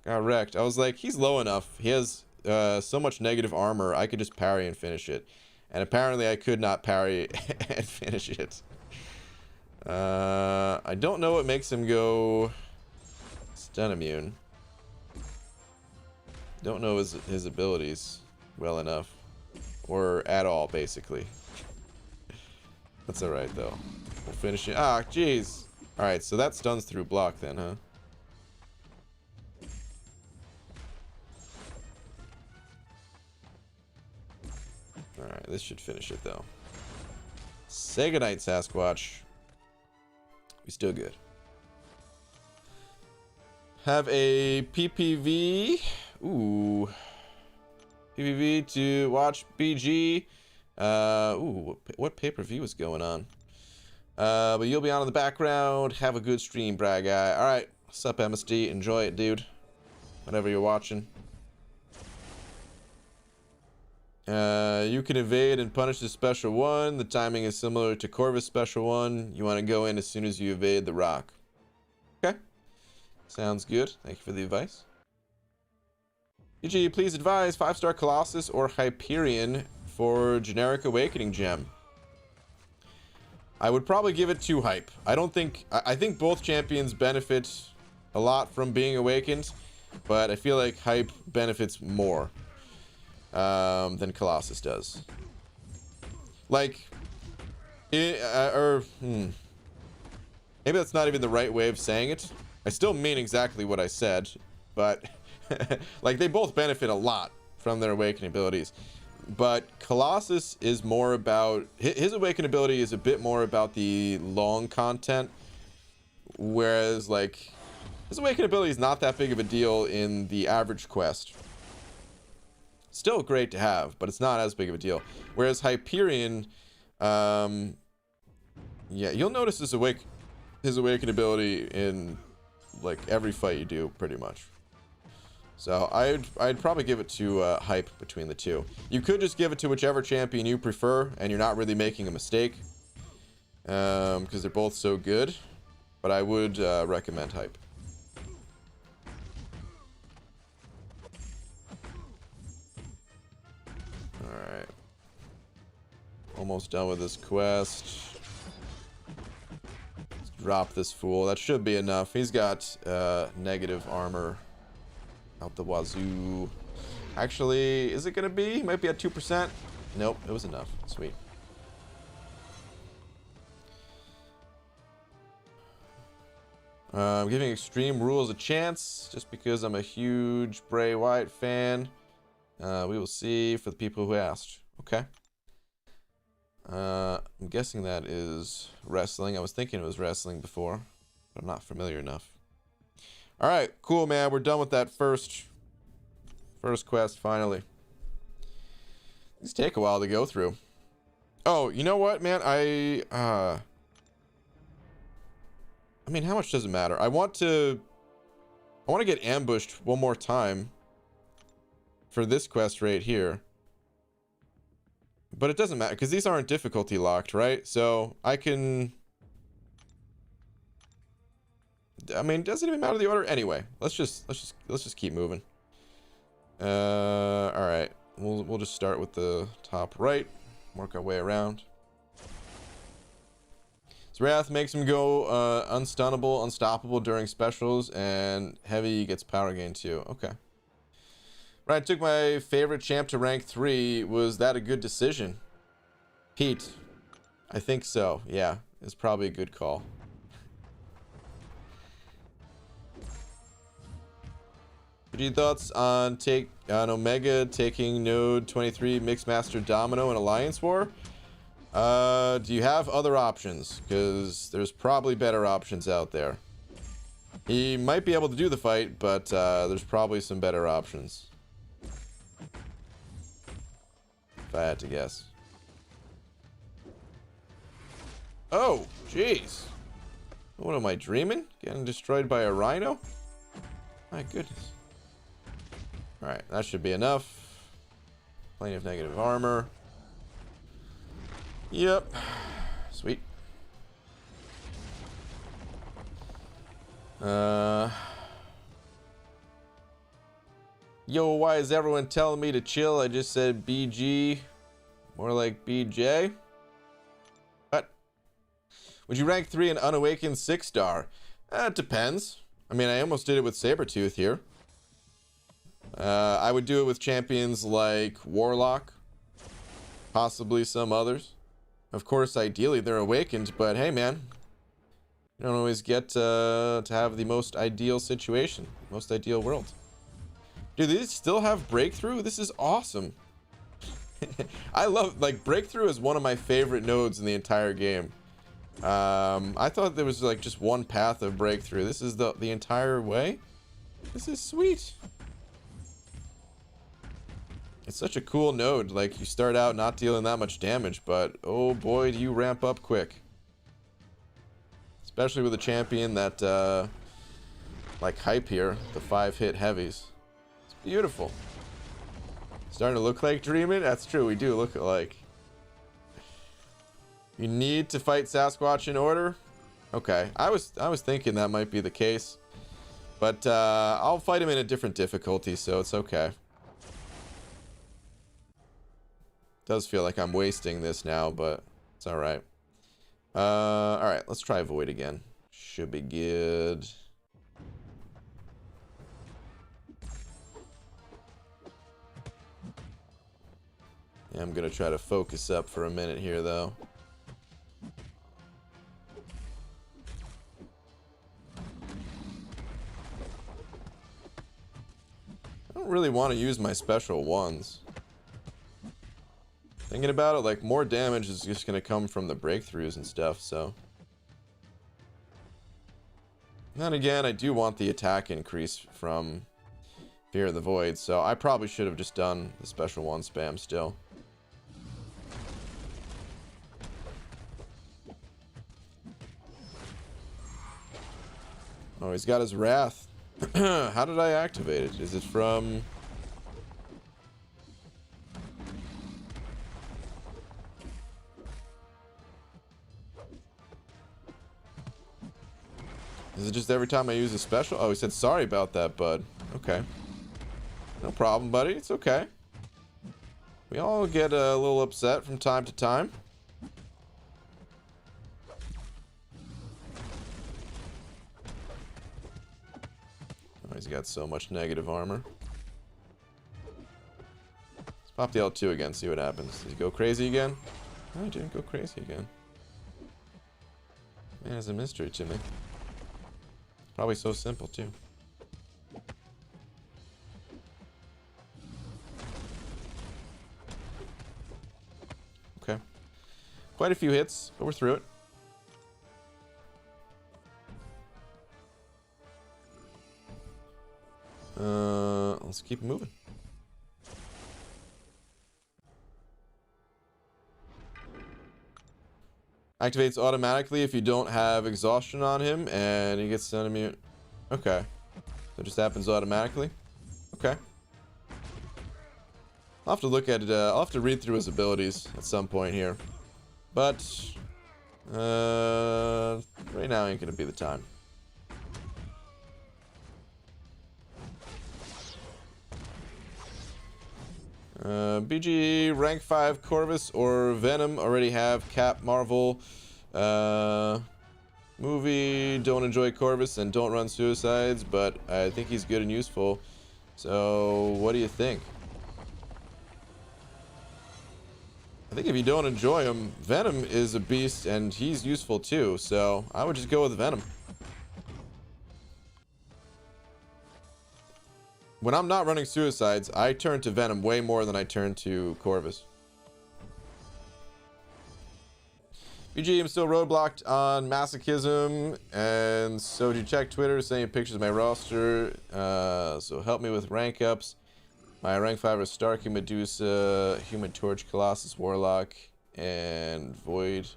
Got wrecked. I was like, he's low enough. He has so much negative armor, I could just parry and finish it. And apparently I could not parry and finish it. I don't know what makes him go stun immune. Don't know his abilities well enough. Or at all, basically. That's alright, though. We'll finish it. Ah, jeez. Alright, so that stuns through block then, huh? Alright, this should finish it, though. Say goodnight, Sasquatch. We still good. Have a PPV. Ooh. PPV to watch BG. Ooh, what pay-per-view is going on? But you'll be on in the background. Have a good stream, brag guy. Alright. What's up, MSD? Enjoy it, dude. Whatever you're watching. You can evade and punish the special one. The timing is similar to Corvus special one. You want to go in as soon as you evade the rock. Okay. Sounds good. Thank you for the advice. EG, please advise 5-star Colossus or Hyperion for generic Awakening gem. I would probably give it 2 hype. I think both champions benefit a lot from being awakened, but I feel like hype benefits more than Colossus does. Like, maybe that's not even the right way of saying it. I still mean exactly what I said, but like they both benefit a lot from their awakening abilities. But Colossus is more about his awaken ability is a bit more about the long content, whereas like his awaken ability is not that big of a deal in the average quest. Still great to have, but it's not as big of a deal. Whereas Hyperion, yeah, you'll notice his awaken ability in like every fight you do, pretty much. So I'd probably give it to hype between the two. You could just give it to whichever champion you prefer, and you're not really making a mistake, because they're both so good. But I would recommend hype. All right, almost done with this quest. Let's drop this fool. That should be enough. He's got negative armor out the wazoo. Actually, is it gonna be? He might be at 2%. Nope, it was enough. Sweet. I'm giving Extreme Rules a chance just because I'm a huge Bray Wyatt fan. We will see for the people who asked. Okay. I'm guessing that is wrestling. I was thinking it was wrestling before, but I'm not familiar enough. All right, cool, man. We're done with that first quest finally. These take a while to go through. Oh, you know what, man? I mean, how much does it matter? I want to get ambushed one more time for this quest right here. But it doesn't matter because these aren't difficulty locked, right? So I can, I mean, it doesn't even matter the order anyway. Let's just keep moving. All right. We'll just start with the top right, work our way around. So Wrath makes him go unstunnable, unstoppable during specials, and heavy gets power gain too. Okay. Right, I took my favorite champ to rank 3. Was that a good decision? Pete, I think so. Yeah, it's probably a good call. What are your thoughts on Omega taking Node 23 Mixmaster Domino in Alliance War? Do you have other options? Because there's probably better options out there. He might be able to do the fight, but there's probably some better options. If I had to guess. Oh, jeez. What am I dreaming? Getting destroyed by a rhino? My goodness. Alright, that should be enough. Plenty of negative armor. Yep. Sweet. Yo, why is everyone telling me to chill? I just said BG. More like BJ. What? Would you rank 3 an unawakened 6-star? It depends. I mean, I almost did it with Sabretooth here. I would do it with champions like Warlock. Possibly some others. Of course, ideally they're awakened, but hey, man. You don't always get to have the most ideal situation. Most ideal world. Do these still have breakthrough? This is awesome. I love, like, breakthrough is one of my favorite nodes in the entire game. I thought there was like just one path of breakthrough. This is the entire way. This is sweet. It's such a cool node. Like, you start out not dealing that much damage, but oh boy, do you ramp up quick. Especially with a champion that like hype here, the 5-hit heavies. Beautiful. Starting to look like dreaming? That's true, we do look alike. You need to fight Sasquatch in order? Okay, I was thinking that might be the case. But I'll fight him in a different difficulty, so it's okay. Does feel like I'm wasting this now, but it's alright. Alright, let's try Void again. Should be good. Yeah, I'm gonna try to focus up for a minute here, though. I don't really want to use my special ones. Thinking about it, like, more damage is just gonna come from the breakthroughs and stuff, so. And then again, I do want the attack increase from Fear of the Void, so I probably should have just done the special one spam still. Oh, he's got his Wrath. How did I activate it? Is it from... Is it just every time I use a special? Oh, he said sorry about that, bud. Okay. No problem, buddy. It's okay. We all get a little upset from time to time. Oh, he's got so much negative armor. Let's pop the L2 again, see what happens. Does he go crazy again? No, he didn't go crazy again. Man, it's a mystery to me. Probably so simple, too. Okay. Quite a few hits, but we're through it. Let's keep moving. Activates automatically if you don't have exhaustion on him, and he gets stun immune. Okay. So it just happens automatically. Okay. I'll have to look at it. I'll have to read through his abilities at some point here. But right now ain't gonna be the time. BG, rank 5 Corvus or Venom already have Cap Marvel. Movie, don't enjoy Corvus and don't run suicides, but I think he's good and useful. So, what do you think? I think if you don't enjoy him, Venom is a beast and he's useful too. So, I would just go with Venom. When I'm not running suicides, I turn to Venom way more than I turn to Corvus. BG, I'm still roadblocked on masochism, and so did you check Twitter, sending pictures of my roster, so help me with rank ups. My rank 5 are Starkey, Medusa, Human Torch, Colossus, Warlock, and Void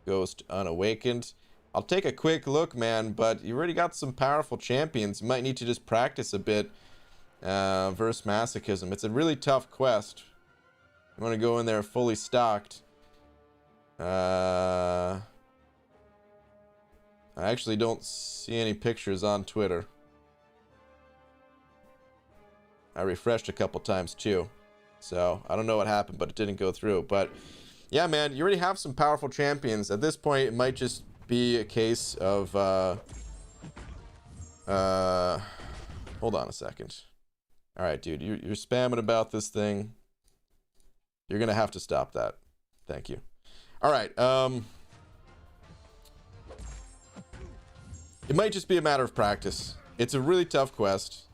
Ghost Unawakened. I'll take a quick look, man, but you already got some powerful champions. You might need to just practice a bit versus masochism. It's a really tough quest. You want to go in there fully stocked. I actually don't see any pictures on Twitter. I refreshed a couple times too, so I don't know what happened, but it didn't go through. But yeah, man, you already have some powerful champions. At this point, it might just be a case of hold on a second. All right, dude, you're spamming about this thing. You're gonna have to stop that. Thank you. All right. It might just be a matter of practice. It's a really tough quest.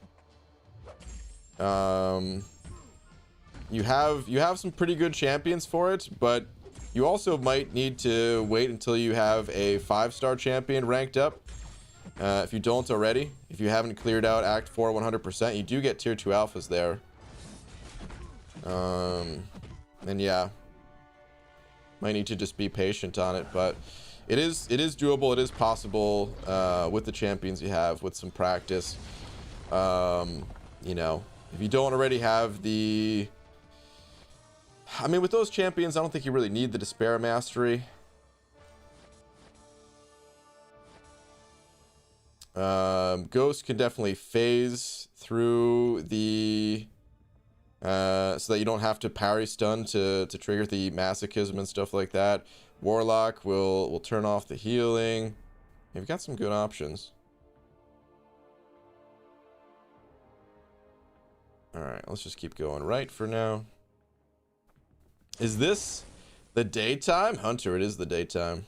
You have some pretty good champions for it, but you also might need to wait until you have a 5-star champion ranked up. If you don't already, if you haven't cleared out Act 4 100%, you do get tier 2 alphas there. And yeah, might need to just be patient on it, but it is doable. It is possible with the champions you have, with some practice. You know, if you don't already have the... I mean, with those champions, I don't think you really need the Despair Mastery. Ghost can definitely phase through the... so that you don't have to parry stun to trigger the masochism and stuff like that. Warlock will turn off the healing. You've got some good options. Alright, let's just keep going right for now. Is this the daytime? Hunter, it is the daytime.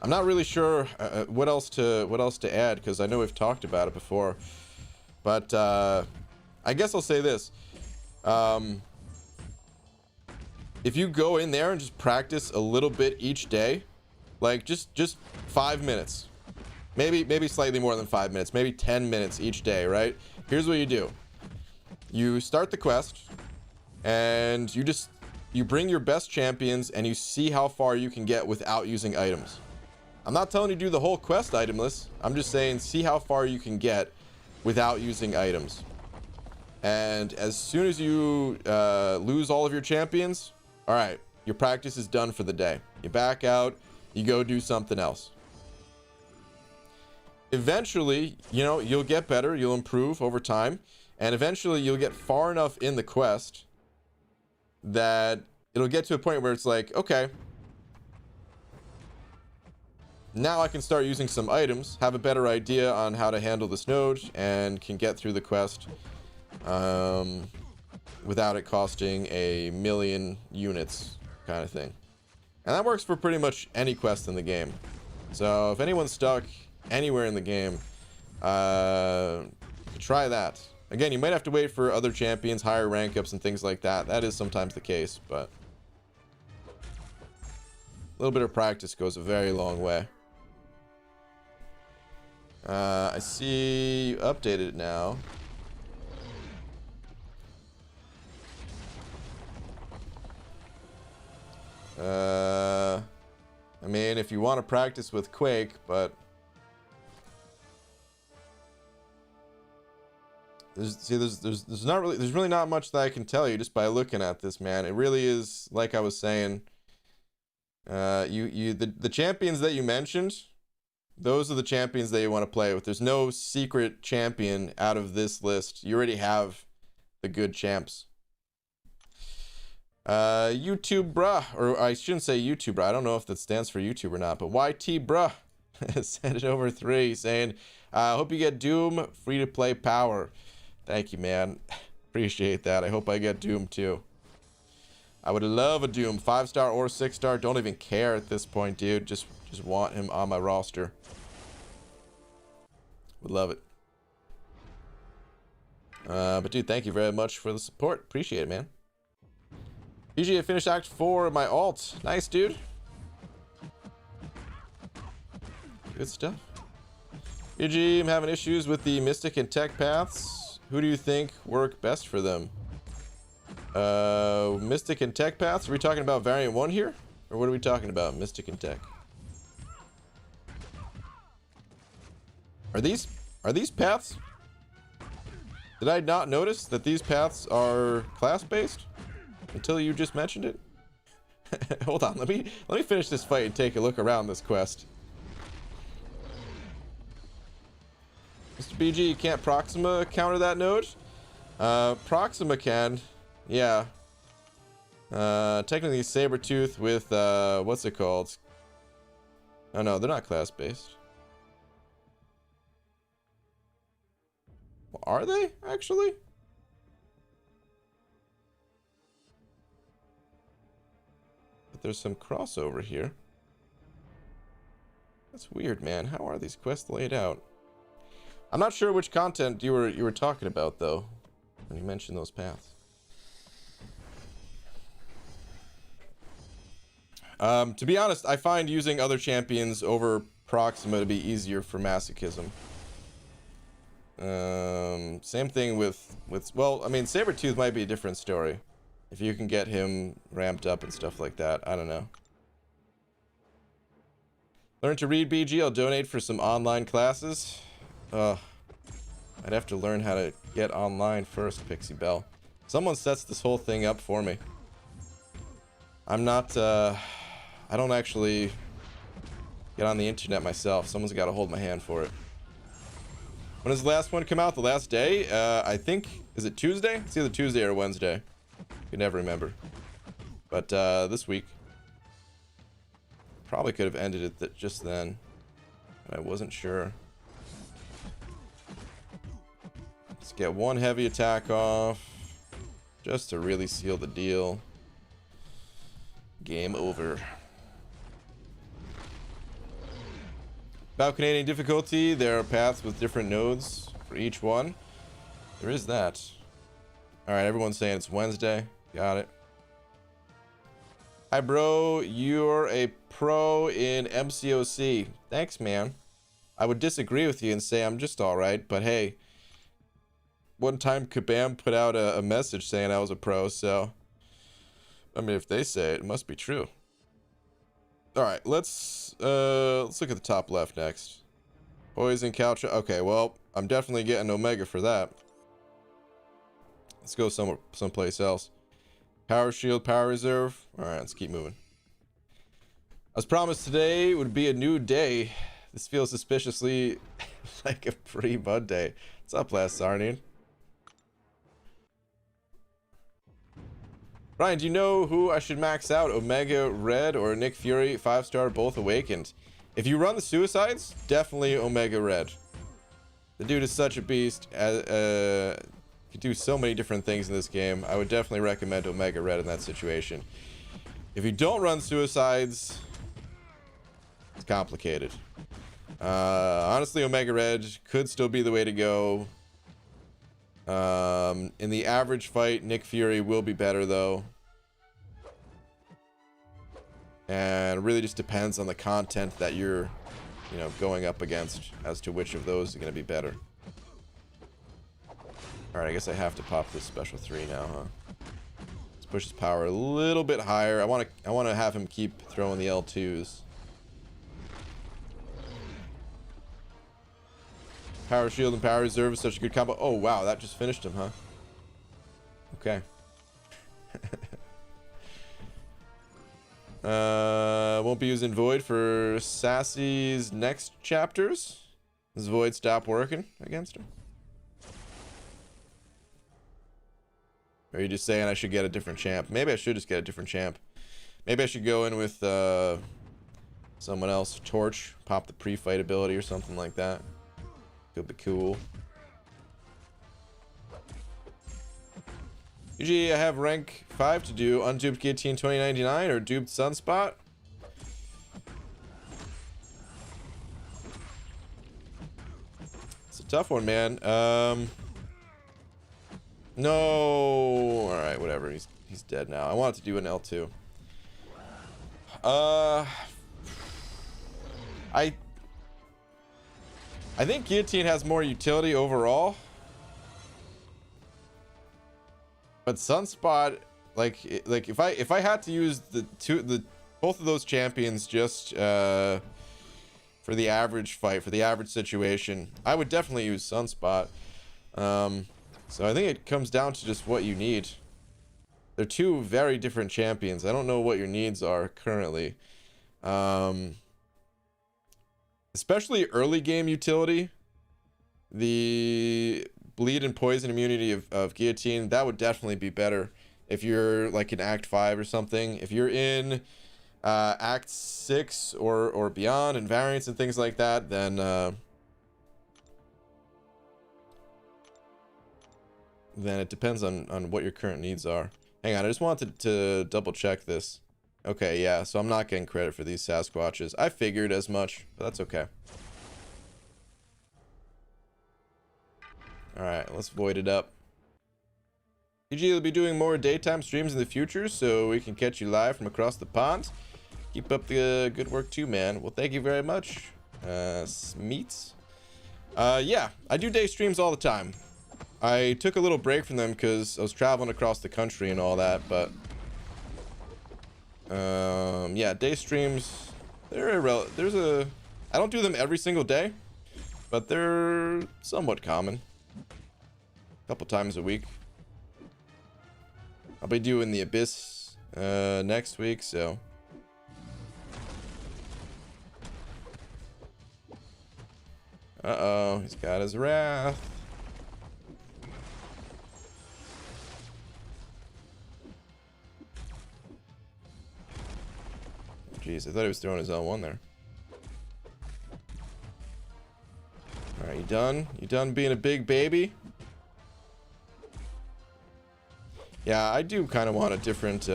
I'm not really sure what else to add, because I know we've talked about it before. But I guess I'll say this. If you go in there and just practice a little bit each day, like just 5 minutes, maybe slightly more than 5 minutes, maybe 10 minutes each day, right? Here's what you do. You start the quest and you just you bring your best champions and you see how far you can get without using items. I'm not telling you to do the whole quest itemless. I'm just saying see how far you can get without using items. And as soon as you lose all of your champions, all right, your practice is done for the day. You back out, you go do something else. Eventually, you know, you'll get better, you'll improve over time, and eventually you'll get far enough in the quest that it'll get to a point where it's like, okay, now I can start using some items, have a better idea on how to handle this node, and can get through the quest without it costing a million units kind of thing. And that works for pretty much any quest in the game. So if anyone's stuck anywhere in the game, try that. Again, you might have to wait for other champions, higher rank ups and things like that. That is sometimes the case, but a little bit of practice goes a very long way. I see you updated it now. I mean, if you want to practice with Quake, but there's really not much that I can tell you just by looking at this, man. It really is, like I was saying, the champions that you mentioned, those are the champions that you want to play with. There's no secret champion out of this list. You already have the good champs. YouTube bruh, or I shouldn't say YouTube bruh, I don't know if that stands for YouTube or not, but YT bruh sent it over 3 saying, hope you get Doom free to play power. Thank you, man. Appreciate that. I hope I get Doom too. I would love a Doom, 5-star or 6-star. Don't even care at this point, dude. Just want him on my roster. Would love it. But dude, thank you very much for the support. Appreciate it, man. PG, I finished Act 4 of my alt. Nice, dude. Good stuff. PG, I'm having issues with the Mystic and Tech paths. Who do you think work best for them? Mystic and Tech paths? Are we talking about variant 1 here? Or what are we talking about? Mystic and Tech. Are these paths? Did I not notice that these paths are class-based? Until you just mentioned it? Hold on, let me finish this fight and take a look around this quest. Mr. BG, you can't Proxima counter that node? Proxima can, yeah. Technically Sabretooth with, what's it called? Oh no, they're not class-based. Well, are they, actually? But there's some crossover here. That's weird, man. How are these quests laid out? I'm not sure which content you were talking about, though, when you mentioned those paths. To be honest, I find using other champions over Proxima to be easier for masochism. Same thing with well, I mean, Sabretooth might be a different story. If you can get him ramped up and stuff like that, I don't know. Learn to read, BG. I'll donate for some online classes. I'd have to learn how to get online first, Pixie Bell. Someone sets this whole thing up for me. I'm not, I don't actually get on the internet myself. Someone's got to hold my hand for it. When does the last one come out? The last day? I think, is it Tuesday? It's either Tuesday or Wednesday. I can never remember. But this week. Probably could have ended it just then. But I wasn't sure. Let's get one heavy attack off. Just to really seal the deal. Game over. About Canadian difficulty, there are paths with different nodes for each one. There is that. Alright, everyone's saying it's Wednesday. Got it. Hi, bro. You're a pro in MCOC. Thanks, man. I would disagree with you and say I'm just alright, but hey. One time Kabam put out a message saying I was a pro, so I mean, if they say it, it must be true. All right, let's look at the top left next. Poison couch. Okay, well, I'm definitely getting Omega for that. Let's go someplace else. Power shield, power reserve. All right, let's keep moving. As promised, today would be a new day. This feels suspiciously like a pre-bud day. What's up, last Sarnian? Ryan, do you know who I should max out? Omega Red or Nick Fury? 5-star, both awakened. If you run the suicides, definitely Omega Red. The dude is such a beast. Could do so many different things in this game. I would definitely recommend Omega Red in that situation. If you don't run suicides, it's complicated. Honestly, Omega Red could still be the way to go. In the average fight, Nick Fury will be better though. And it really just depends on the content that you're, going up against as to which of those is going to be better. All right, I guess I have to pop this special 3 now, huh? Let's push his power a little bit higher. I want to have him keep throwing the L2s. Power shield and power reserve is such a good combo. Oh wow, that just finished him, huh? Okay. Won't be using Void for Sassy's next chapters. Does Void stop working against him? Or are you just saying I should get a different champ? Maybe I should just get a different champ. Maybe I should go in with someone else. Torch, pop the pre-fight ability or something like that. Could be cool. Usually I have rank 5 to do. Unduped Guillotine 2099 or duped Sunspot. It's a tough one, man. No. Alright, whatever. He's dead now. I wanted to do an L2. I think Guillotine has more utility overall. But Sunspot, like if I had to use both of those champions just for the average fight, for the average situation, I would definitely use Sunspot. So I think it comes down to just what you need. They're two very different champions. I don't know what your needs are currently. Especially early game utility, the bleed and poison immunity of Guillotine, that would definitely be better if you're like in Act 5 or something. If you're in Act 6 or beyond and variants and things like that, then it depends on what your current needs are. Hang on, I just wanted to double check this. Okay, yeah, so I'm not getting credit for these Sasquatches. I figured as much, but that's okay. Alright, let's void it up. PG will be doing more daytime streams in the future, so we can catch you live from across the pond. Keep up the good work too, man. Well, thank you very much, Smeets. Yeah, I do day streams all the time. I took a little break from them because I was traveling across the country and all that, but yeah, day streams, I don't do them every single day, but they're somewhat common. A couple times a week. I'll be doing the Abyss next week, so uh-oh, he's got his wrath. Jeez, I thought he was throwing his L1 there. Alright, you done? You done being a big baby? Yeah, I do kind of want a different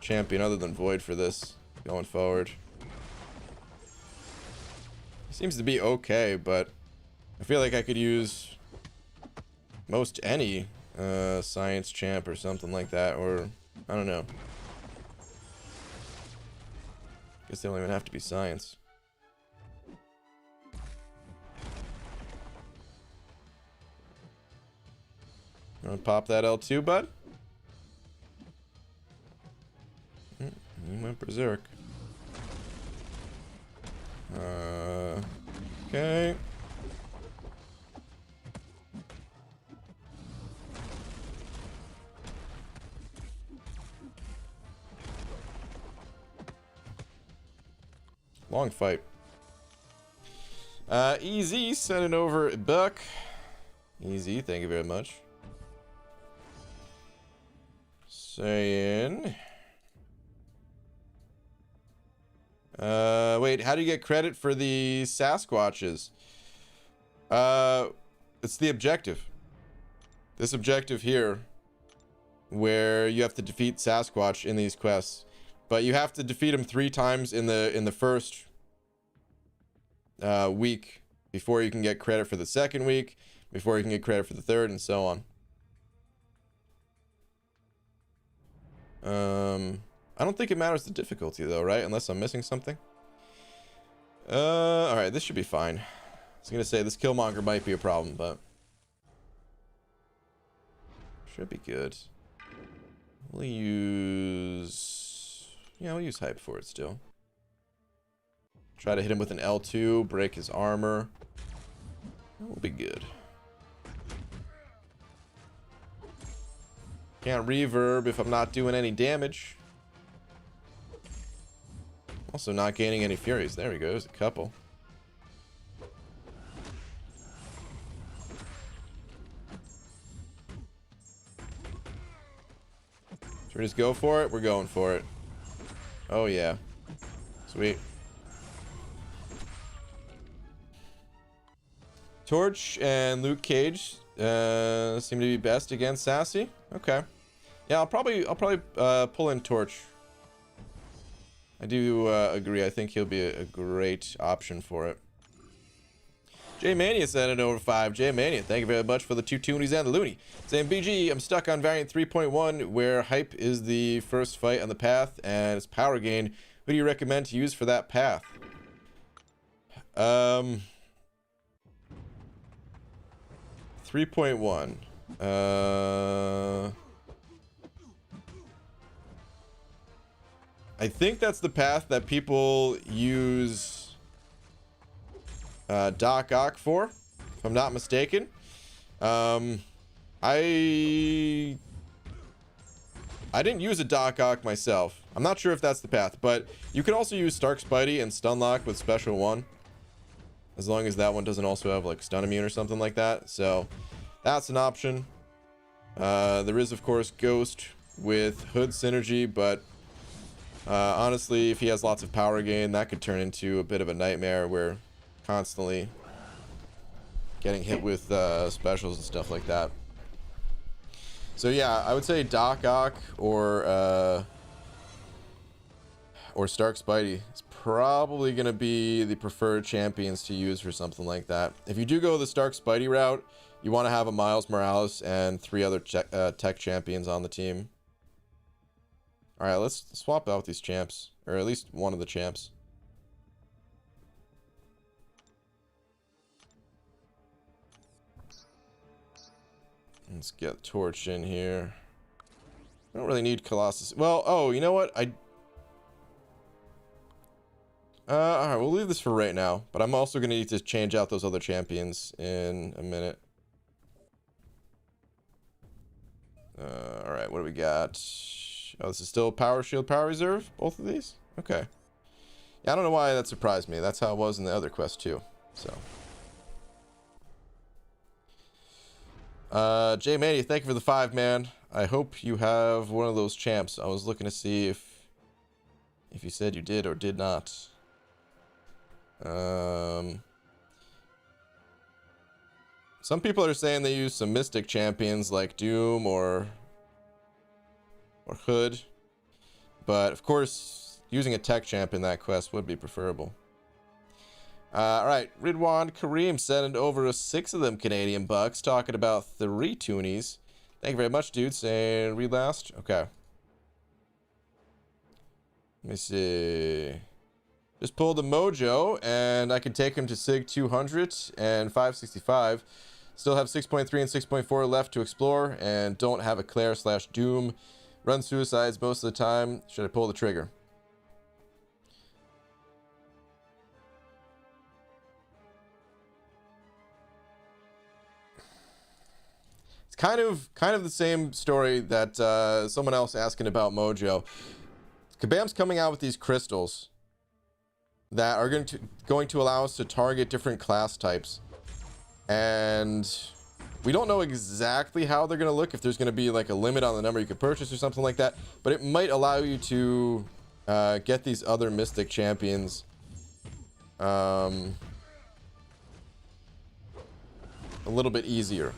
champion other than Void for this going forward. He seems to be okay, but I feel like I could use most any science champ or something like that, or I don't know. Guess they don't even have to be science. You wanna pop that L2, bud? He went berserk. Okay. Long fight. Easy, sending over Buck. Easy, thank you very much. Saying... wait, how do you get credit for the Sasquatches? It's the objective. This objective here, where you have to defeat Sasquatch in these quests. But you have to defeat him 3 times in the first week before you can get credit for the second week, before you can get credit for the third, and so on. I don't think it matters the difficulty though, right? Unless I'm missing something. Alright, this should be fine. I was gonna say this Killmonger might be a problem, but should be good. We'll use... yeah, we'll use hype for it still. Try to hit him with an L2, break his armor. That will be good. Can't reverb if I'm not doing any damage. Also not gaining any furies. There we go, there's a couple. Should we just go for it? We're going for it. Oh yeah. Sweet. Torch and Luke Cage seem to be best against Sassy. Okay. Yeah, I'll probably pull in Torch. I do agree. I think he'll be a great option for it. J Mania sent it over 5. J Mania, thank you very much for the 2 toonies and the loony. Saying BG, I'm stuck on variant 3.1 where hype is the first fight on the path and it's power gain. Who do you recommend to use for that path? 3.1. I think that's the path that people use Doc Ock for, if I'm not mistaken. I didn't use a Doc Ock myself. I'm not sure if that's the path, but you can also use Stark Spidey and Stunlock with Special 1. As long as that one doesn't also have like Stun Immune or something like that. So that's an option. There is of course Ghost with Hood Synergy, but honestly, if he has lots of power gain, that could turn into a bit of a nightmare where constantly getting hit with specials and stuff like that. So yeah, I would say Doc Ock or Stark Spidey is probably going to be the preferred champions to use for something like that. If you do go the Stark Spidey route, you want to have a Miles Morales and 3 other tech champions on the team. Alright, let's swap out these champs. Or at least one of the champs. Let's get Torch in here. I don't really need Colossus. Well, oh, you know what? Alright, we'll leave this for right now. But I'm also going to need to change out those other champions in a minute. Alright, what do we got? Oh, this is still Power Shield, Power Reserve? Both of these? Okay. Yeah, I don't know why that surprised me. That's how it was in the other quest too. So. J Mania, thank you for the 5, man. I hope you have one of those champs. I was looking to see if you said you did or did not. Some people are saying they use some Mystic champions like Doom or Hood, but of course using a tech champ in that quest would be preferable. Alright, Ridwan Kareem sending over 6 of them Canadian bucks, talking about 3 toonies. Thank you very much, dude. Saying read last. Okay. Let me see. Just pulled a Mojo, and I can take him to Sig 200 and 565. Still have 6.3 and 6.4 left to explore, and don't have a Claire / Doom. Run suicides most of the time. Should I pull the trigger? kind of the same story that someone else asking about Mojo. Kabam's coming out with these crystals that are going to allow us to target different class types, and we don't know exactly how they're going to look, if there's going to be like a limit on the number you could purchase or something like that, but it might allow you to get these other Mystic champions a little bit easier.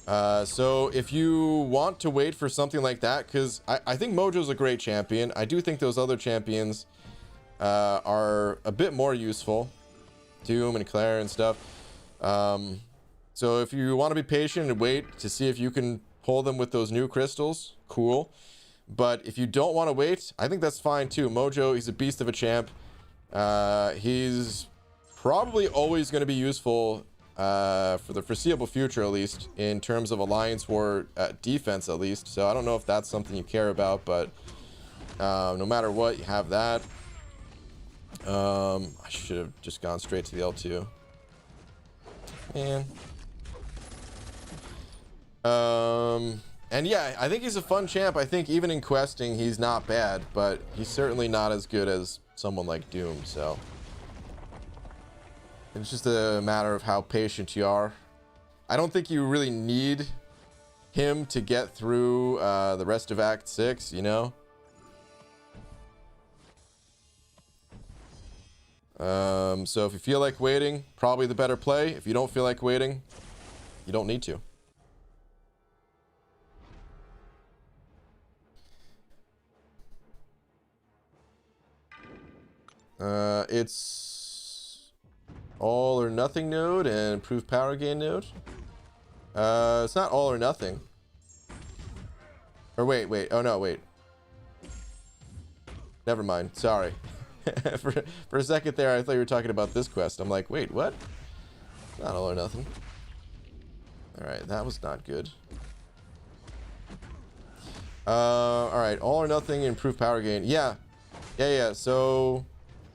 So if you want to wait for something like that, because I think Mojo's a great champion. I do think those other champions are a bit more useful. Doom and Claire and stuff. So if you want to be patient and wait to see if you can pull them with those new crystals, cool. But if you don't want to wait, I think that's fine too. Mojo, he's a beast of a champ. He's probably always going to be useful for the foreseeable future, at least in terms of Alliance War defense, at least. So I don't know if that's something you care about, but no matter what, you have that. I should have just gone straight to the L2. Man. And yeah, I think he's a fun champ. I think even in questing, he's not bad, but he's certainly not as good as someone like Doom, so it's just a matter of how patient you are. I don't think you really need him to get through the rest of Act 6, you know? So if you feel like waiting, probably the better play. If you don't feel like waiting, you don't need to. It's all or nothing node and improved power gain node. It's not all or nothing. Or wait. Oh no, wait. Never mind. Sorry. for a second there, I thought you were talking about this quest. I'm like, wait, what? Not all or nothing. Alright, that was not good. Alright, all or nothing, improved power gain. Yeah. So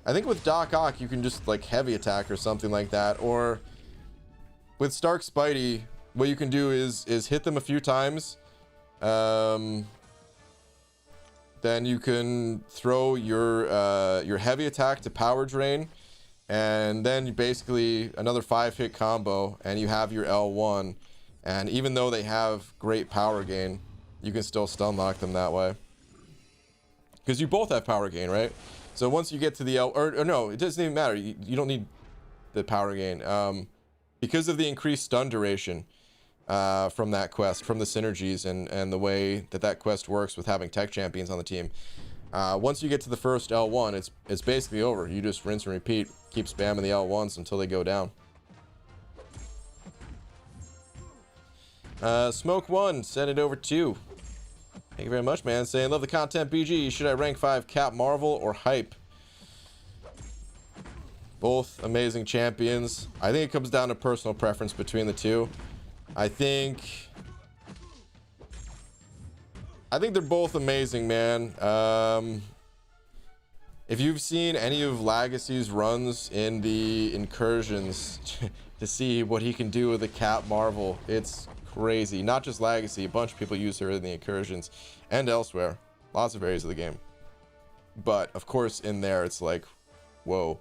I think with Doc Ock, you can just like heavy attack or something like that. Or with Stark Spidey, what you can do is hit them a few times. Then you can throw your heavy attack to power drain, and then you basically another 5-hit combo, and you have your L1. And even though they have great power gain, you can still stun lock them that way, because you both have power gain, right? So once you get to the L, or no, it doesn't even matter. You don't need the power gain because of the increased stun duration. From that quest, from the synergies and the way that quest works with having tech champions on the team. Once you get to the first L1, it's basically over. You just rinse and repeat, keep spamming the L1s until they go down. Smoke 1, send it over 2. Thank you very much, man. Saying, love the content, BG. Should I rank 5 Cap Marvel or Hype? Both amazing champions. I think it comes down to personal preference between the two. I think they're both amazing, man. If you've seen any of Legacy's runs in the incursions to see what he can do with a Cap Marvel, it's crazy. Not just Legacy, a bunch of people use her in the incursions and elsewhere. Lots of areas of the game. But of course in there it's like, whoa.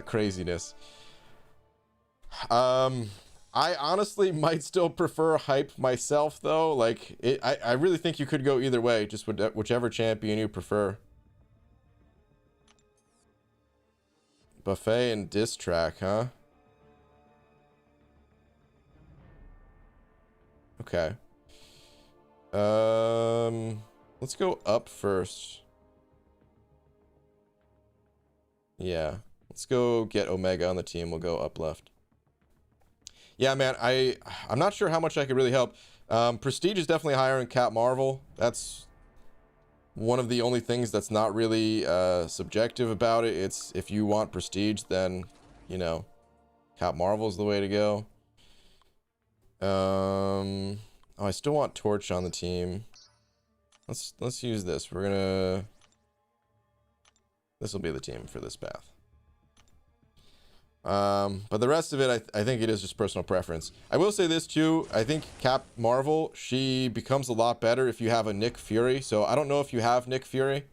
Craziness. I honestly might still prefer Hype myself, though. Like, I really think you could go either way, just whichever champion you prefer. Buffet and diss track, huh? Okay. Let's go up first. Yeah. Let's go get Omega on the team. We'll go up left. Yeah, man, I'm not sure how much I could really help. Prestige is definitely higher in Cap Marvel. That's one of the only things that's not really subjective about it. It's if you want Prestige, then, you know, Cap Marvel is the way to go. Oh, I still want Torch on the team. Let's use this. This will be the team for this path. But the rest of it, I think it is just personal preference. I will say this too. I think Cap Marvel, she becomes a lot better if you have a Nick Fury. So I don't know if you have Nick Fury.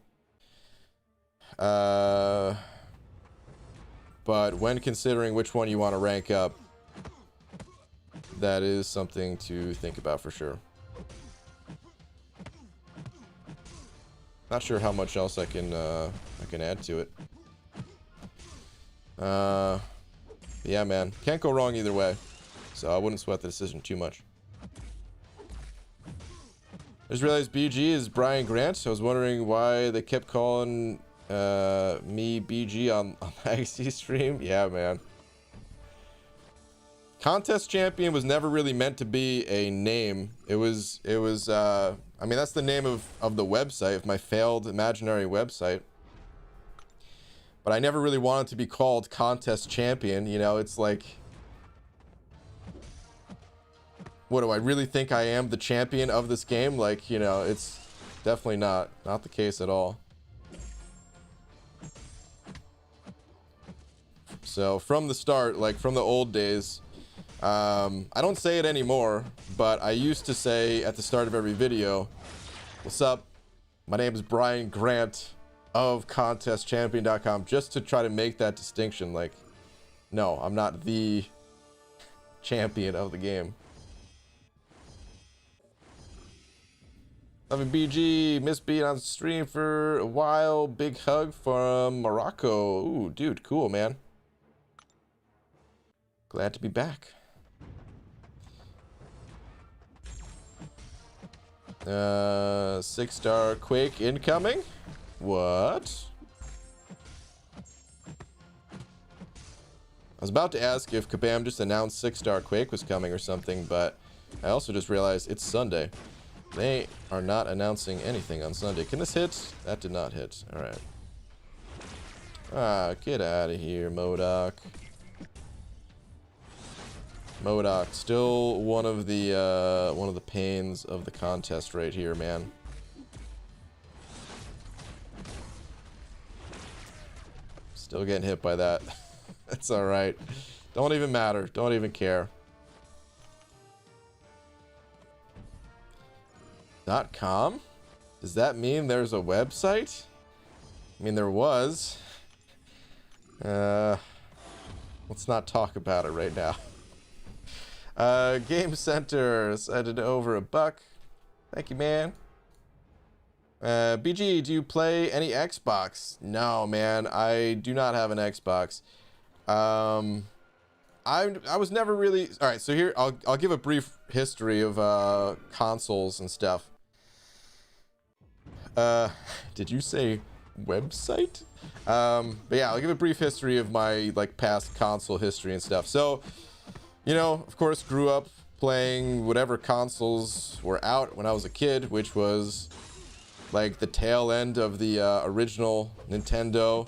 But when considering which one you want to rank up, that is something to think about for sure. Not sure how much else I can add to it. Yeah, man, can't go wrong either way. So I wouldn't sweat the decision too much. I just realized BG is Brian Grant. I was wondering why they kept calling me BG on the XC stream. Yeah, man. Contest champion was never really meant to be a name. It was I mean, that's the name of the website, of my failed imaginary website. But I never really wanted to be called contest champion. You know, it's like, what do I really think I am, the champion of this game? Like, you know, it's definitely not the case at all. So from the start, like from the old days, I don't say it anymore, but I used to say at the start of every video, what's up? My name is Brian Grant of contestchampion.com, just to try to make that distinction. Like, no, I'm not the champion of the game. Love you, BG. Missed being on stream for a while. Big hug from Morocco. Ooh, dude, cool, man. Glad to be back. 6-star Quake incoming. What? I was about to ask if Kabam just announced 6-star Quake was coming or something, but I also just realized it's Sunday. They are not announcing anything on Sunday. Can this hit? That did not hit. All right. Ah, get out of here, MODOK. MODOK, still one of the pains of the contest right here, man. Still getting hit by that. That's all right. Don't even matter. Don't even care. .com? Does that mean there's a website? I mean, there was. Let's not talk about it right now. Game Center decided over $1. Thank you, man. BG, do you play any Xbox? No, man, I do not have an Xbox. I was never really... All right, so here I'll give a brief history of consoles and stuff. Did you say website? But yeah, I'll give a brief history of my like past console history and stuff. So, you know, of course, grew up playing whatever consoles were out when I was a kid, which was like the tail end of the original Nintendo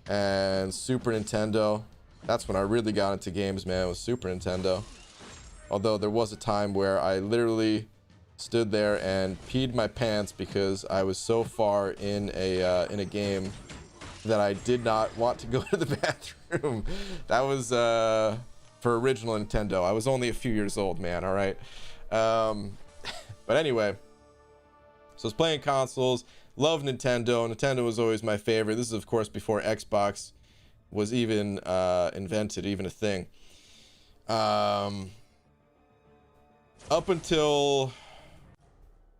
and Super Nintendo. That's when I really got into games, man, was Super Nintendo. Although there was a time where I literally stood there and peed my pants because I was so far in a game that I did not want to go to the bathroom. That was for original Nintendo. I was only a few years old, man, all right? But anyway, so I was playing consoles, love Nintendo. Nintendo was always my favorite. This is, of course, before Xbox was even invented, even a thing. Up until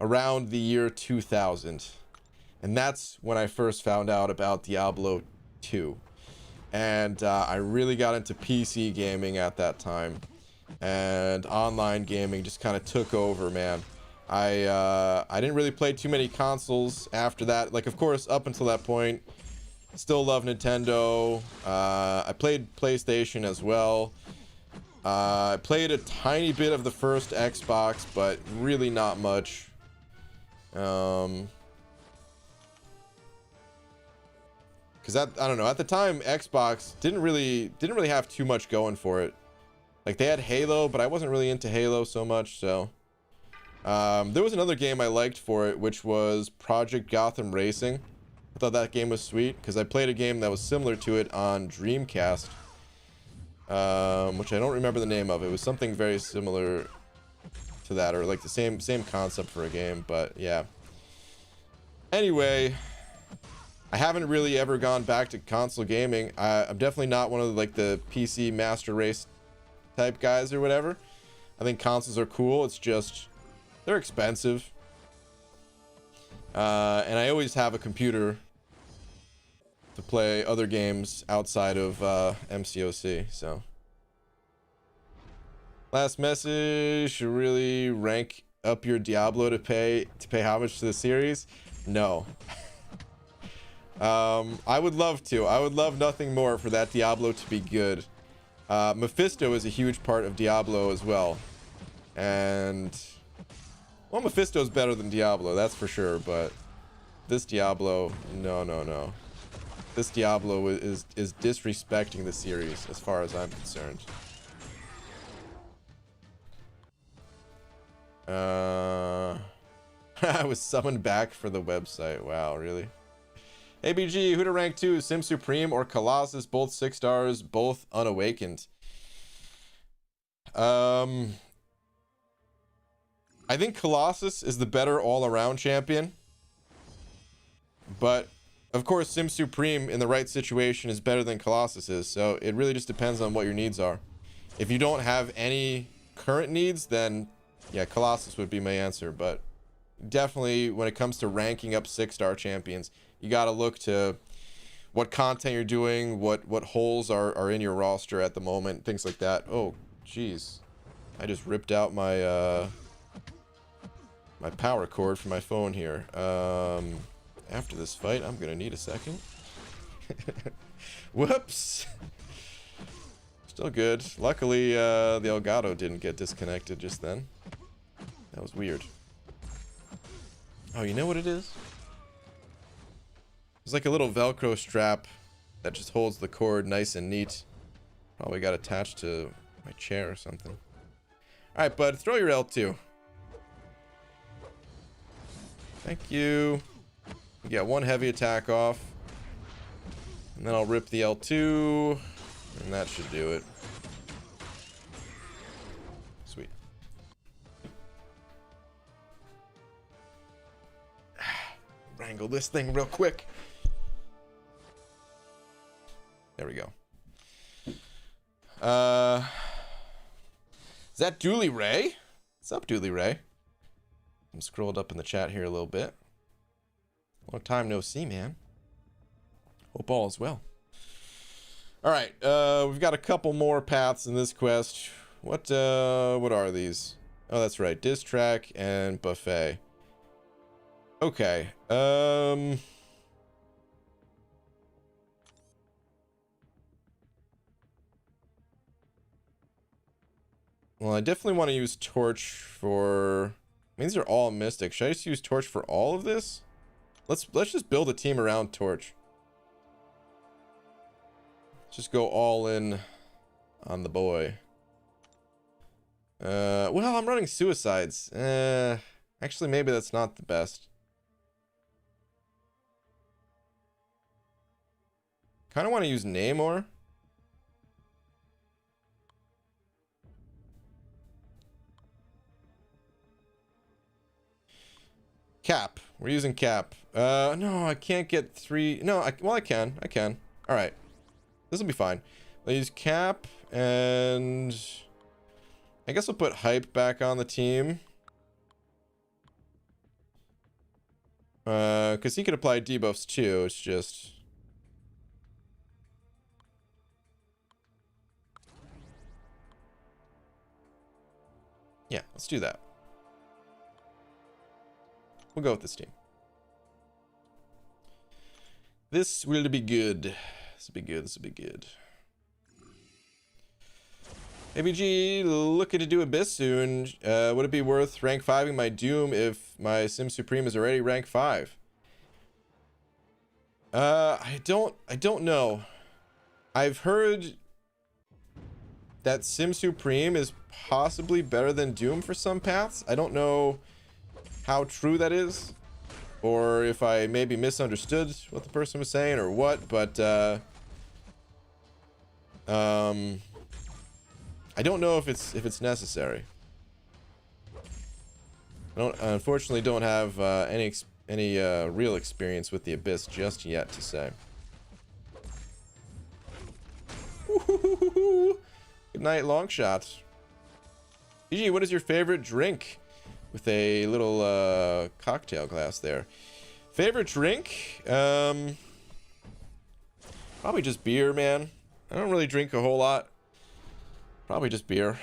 around the year 2000. And that's when I first found out about Diablo 2. And I really got into PC gaming at that time. And online gaming just kind of took over, man. I didn't really play too many consoles after that. Like, of course, up until that point, still love Nintendo. I played PlayStation as well. I played a tiny bit of the first Xbox, but really not much. Because I don't know, at the time Xbox didn't really have too much going for it. Like, they had Halo, but I wasn't really into Halo so much. So there was another game I liked for it, which was Project Gotham Racing. I thought that game was sweet because I played a game that was similar to it on Dreamcast. which I don't remember the name of. It was something very similar to that, or like the same concept for a game, but yeah. Anyway, I haven't really ever gone back to console gaming. I'm definitely not one of like the PC master race type guys or whatever. I think consoles are cool. It's just they're expensive, and I always have a computer to play other games outside of MCOC. So last message: should really rank up your Diablo to pay homage to the series? No. I would love to. I would love nothing more for that Diablo to be good. Mephisto is a huge part of Diablo as well, and well, Mephisto's better than Diablo, that's for sure. But this Diablo, no. This Diablo is disrespecting the series as far as I'm concerned. I was summoned back for the website. Wow, really? ABG, who to rank 2? Sim Supreme or Colossus? Both 6 stars, both unawakened. I think Colossus is the better all-around champion. But, of course, Sim Supreme in the right situation is better than Colossus is. So it really just depends on what your needs are. If you don't have any current needs, then yeah, Colossus would be my answer. But definitely when it comes to ranking up 6-star champions, you got to look to what content you're doing, what holes are in your roster at the moment, things like that. Oh, jeez. I just ripped out my my power cord for my phone here. After this fight, I'm going to need a second. Whoops. Still good. Luckily, the Elgato didn't get disconnected just then. That was weird. Oh, you know what it is? It's like a little Velcro strap that just holds the cord nice and neat. Probably got attached to my chair or something. Alright, bud, throw your L2. Thank you. You got one heavy attack off. And then I'll rip the L2. And that should do it. Sweet. Wrangle this thing real quick. There we go. Is that Dooley Ray? What's up, Dooley Ray? I'm scrolled up in the chat here a little bit. Long time no see, man. Hope all is well. Alright, we've got a couple more paths in this quest. What are these? Oh, that's right. Diss track and buffet. Okay. Well, I definitely want to use Torch for... I mean, these are all Mystic. Should I just use Torch for all of this? Let's just build a team around Torch. Let's just go all in on the boy. Well, I'm running Suicides. Actually, maybe that's not the best. Kind of want to use Namor. Cap. We're using Cap. No, I can't get 3. No, well, I can. All right. This will be fine. I'll use Cap, and I guess I'll put Hype back on the team. Because he could apply debuffs too. It's just... yeah, let's do that. We'll go with this team. This will be good. This will be good. This will be good. ABG looking to do Abyss soon. Would it be worth rank 5ing my Doom if my Sim Supreme is already rank 5? I don't know. I've heard that Sim Supreme is possibly better than Doom for some paths. I don't know how true that is, or if I maybe misunderstood what the person was saying or what, but I don't know if it's necessary. I unfortunately don't have any real experience with the Abyss just yet to say. Good night, long shots. GG, what is your favorite drink? With a little cocktail glass there. Favorite drink? Probably just beer, man. I don't really drink a whole lot. Probably just beer.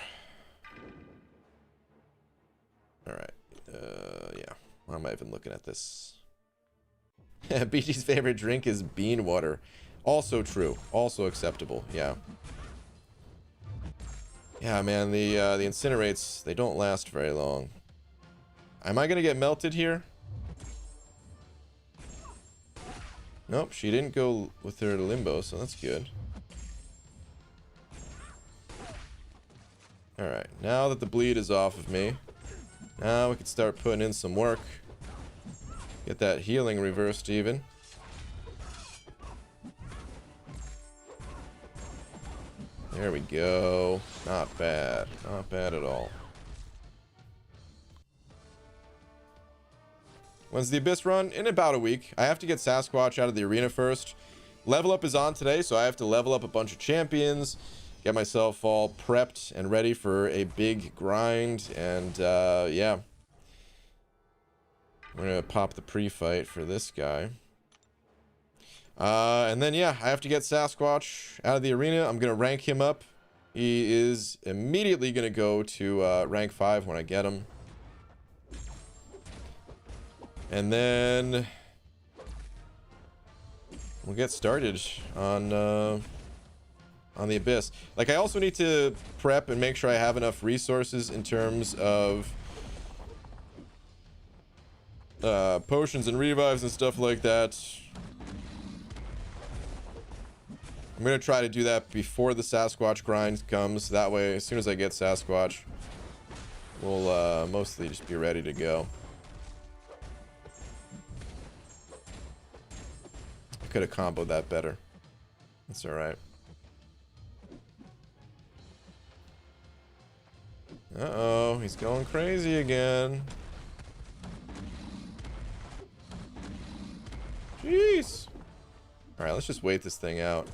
Alright. Yeah. Why am I even looking at this? BG's favorite drink is bean water. Also true. Also acceptable. Yeah. Yeah, man. The incinerates, they don't last very long. Am I gonna get melted here? Nope, she didn't go with her limbo, so that's good. Alright, now that the bleed is off of me, now we can start putting in some work. Get that healing reversed even. There we go. Not bad. Not bad at all. When's the Abyss run? In about a week. I have to get Sasquatch out of the arena first. Level up is on today, so I have to level up a bunch of champions, get myself all prepped and ready for a big grind, and yeah. We're gonna pop the pre-fight for this guy. And then yeah, I have to get Sasquatch out of the arena. I'm gonna rank him up. He is immediately gonna go to rank 5 when I get him. And then we'll get started on the Abyss. Like, I also need to prep and make sure I have enough resources in terms of potions and revives and stuff like that. I'm gonna try to do that before the Sasquatch grind comes. That way, as soon as I get Sasquatch, we'll mostly just be ready to go. Could have comboed that better. That's alright. Uh-oh, he's going crazy again. Jeez. Alright, let's just wait this thing out.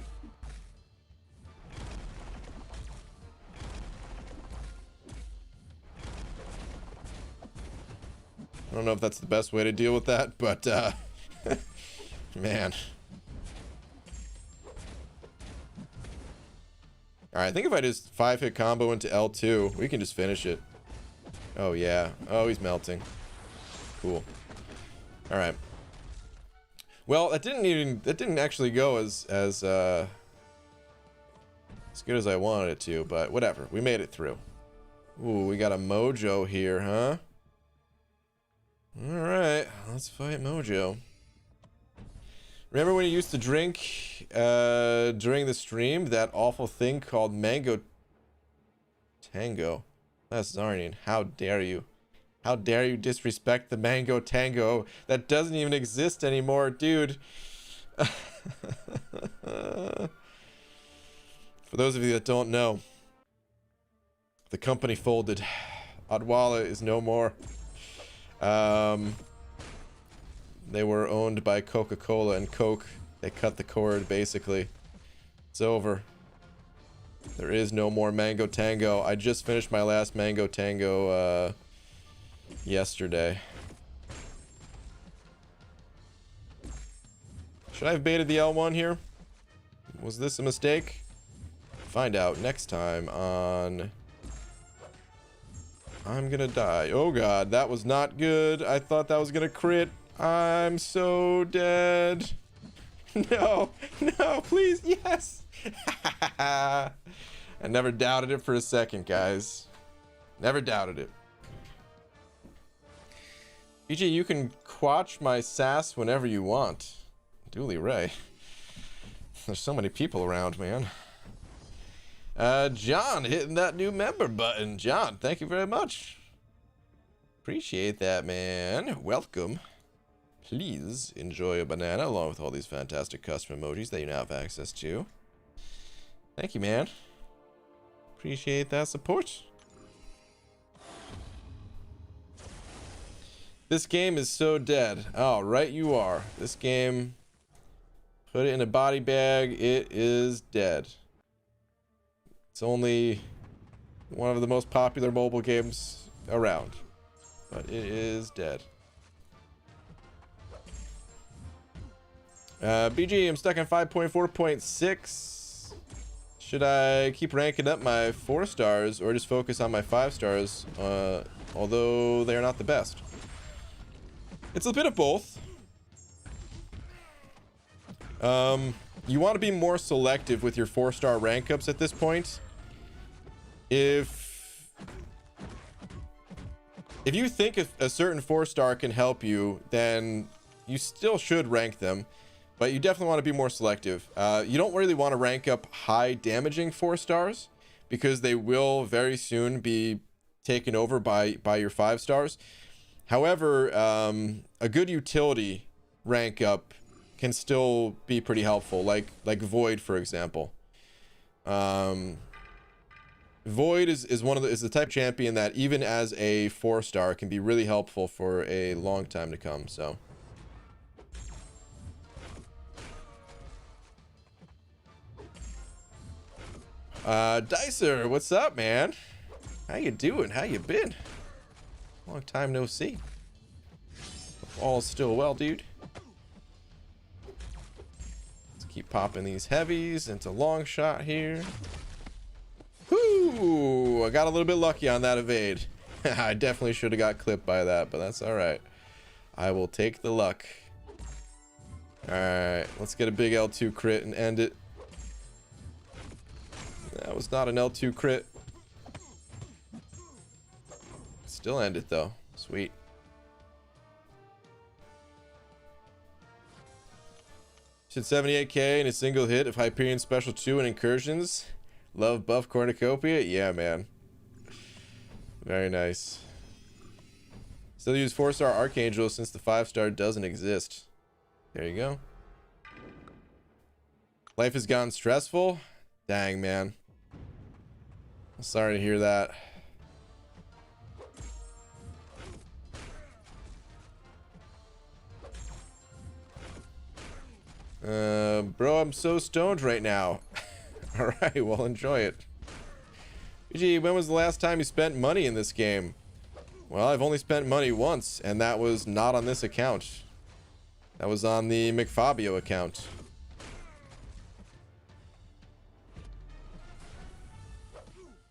I don't know if that's the best way to deal with that, but man. Alright, I think if I just 5-hit combo into L2, we can just finish it. Oh, yeah. Oh, he's melting. Cool. Alright. Well, that didn't actually go as good as I wanted it to, but whatever. We made it through. Ooh, we got a Mojo here, huh? Alright, let's fight Mojo. Remember when you used to drink during the stream that awful thing called Mango Tango? That's Zarnian. How dare you? How dare you disrespect the Mango Tango? That doesn't even exist anymore, dude. For those of you that don't know, the company folded. Odwalla is no more. They were owned by Coca-Cola and Coke. They cut the cord, basically. It's over. There is no more Mango Tango. I just finished my last Mango Tango, yesterday. Should I have baited the L1 here? Was this a mistake? Find out next time on... I'm gonna die. Oh god, that was not good. I thought that was gonna crit. I'm so dead. No, no, please, yes. I never doubted it for a second, guys. Never doubted it. BG, you can quatch my sass whenever you want. Dooley Ray. There's so many people around, man. John hitting that new member button. John, thank you very much. Appreciate that, man. Welcome. Please enjoy a banana along with all these fantastic custom emojis that you now have access to. Thank you, man. Appreciate that support. This game is so dead. Oh, right you are. This game, put it in a body bag, it is dead. It's only one of the most popular mobile games around, but it is dead. BG, I'm stuck on 5.4.6. Should I keep ranking up my 4 stars or just focus on my 5 stars, although they are not the best? It's a bit of both. You want to be more selective with your 4-star rank ups at this point. If you think a certain 4-star can help you, then you still should rank them, but you definitely want to be more selective. You don't really want to rank up high damaging 4 stars because they will very soon be taken over by your 5 stars. However, a good utility rank up can still be pretty helpful, like Void, for example. Void is the type of champion that even as a 4-star can be really helpful for a long time to come. So Dicer, what's up, man? How you doing? How you been? Long time no see. All's still well, dude. Let's keep popping these heavies into long shot here. Whoo! I got a little bit lucky on that evade. I definitely should have got clipped by that, but that's all right. I will take the luck. All right, let's get a big L2 crit and end it. That was not an L2 crit. Still end it though. Sweet. Should 78k in a single hit of Hyperion Special 2 and Incursions. Love buff cornucopia. Yeah, man. Very nice. Still use 4-star Archangel since the 5-star doesn't exist. There you go. Life has gotten stressful. Dang, man. I'm sorry to hear that. Bro, I'm so stoned right now. Alright, well, enjoy it. Gee, when was the last time you spent money in this game? Well, I've only spent money once, and that was not on this account. That was on the McFabio account.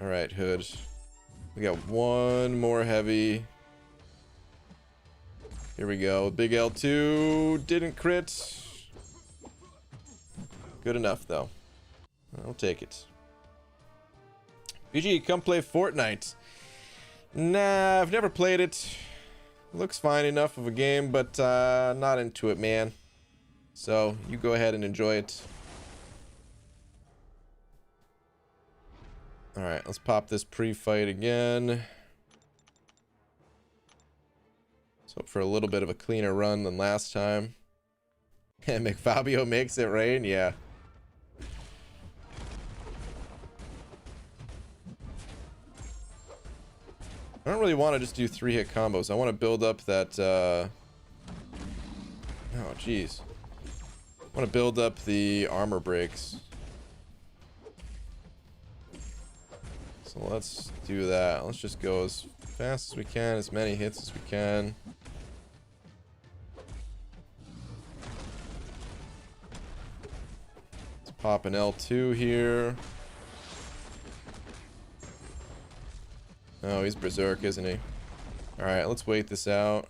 Alright, Hood. We got one more heavy. Here we go. Big L2. Didn't crit. Good enough, though. I'll take it. BG, come play Fortnite. Nah, I've never played it. Looks fine enough of a game, but not into it, man. So, you go ahead and enjoy it. Alright, let's pop this pre-fight again. Let's hope for a little bit of a cleaner run than last time. And McFabio makes it rain? Yeah. I don't really want to just do 3-hit combos. I want to build up that, oh, jeez. I want to build up the armor breaks. So let's do that. Let's just go as fast as we can, as many hits as we can. Let's pop an L2 here. Oh, he's Berserk, isn't he? Alright, let's wait this out.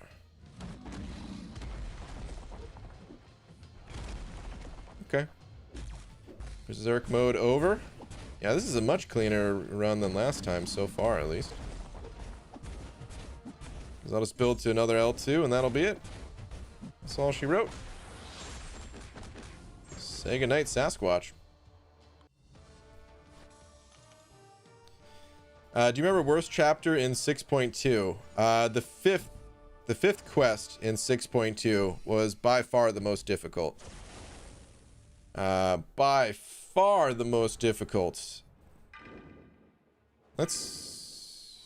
Okay. Berserk mode over. Yeah, this is a much cleaner run than last time, so far at least. So I'll just build to another L2 and that'll be it. That's all she wrote. Say goodnight, Sasquatch. Do you remember worst chapter in 6.2? The fifth quest in 6.2 was by far the most difficult. By far the most difficult. let's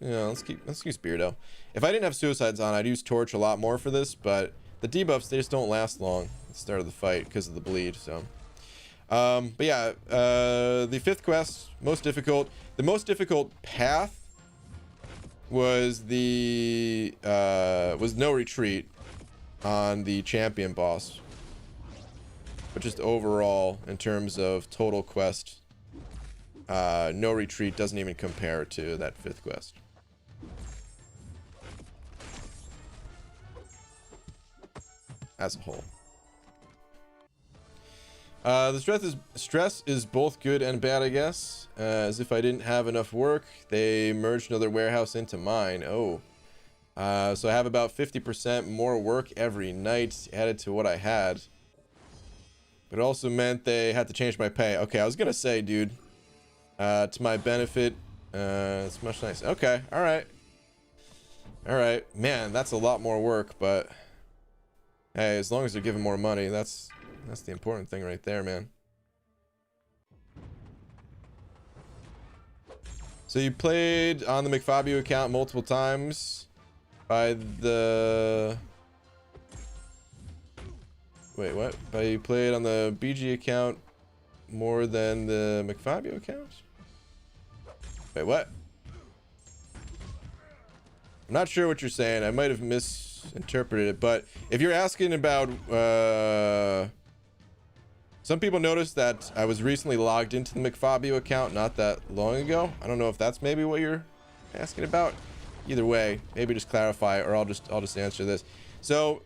use Beardo. If I didn't have Suicides on, I'd use Torch a lot more for this, but the debuffs, they just don't last long at the start of the fight because of the bleed. So but yeah, the 5th quest, most difficult. The most difficult path was no retreat on the champion boss, but just overall in terms of total quest, no retreat doesn't even compare to that 5th quest. As a whole. The stress is both good and bad, I guess. As if I didn't have enough work, they merged another warehouse into mine. Oh. So I have about 50% more work every night added to what I had. But it also meant they had to change my pay. Okay, I was gonna say, dude, to my benefit, it's much nicer. Okay, alright. Alright. Man, that's a lot more work, but hey, as long as they're giving more money, that's the important thing right there, man. So you played on the McFabio account multiple times by the... Wait, what? But you played on the BG account more than the McFabio account? Wait, what? I'm not sure what you're saying. I might have misinterpreted it, but if you're asking about... Some people noticed that I was recently logged into the McFabio account not that long ago. I don't know if that's maybe what you're asking about. Either way, maybe just clarify, or I'll just answer this. So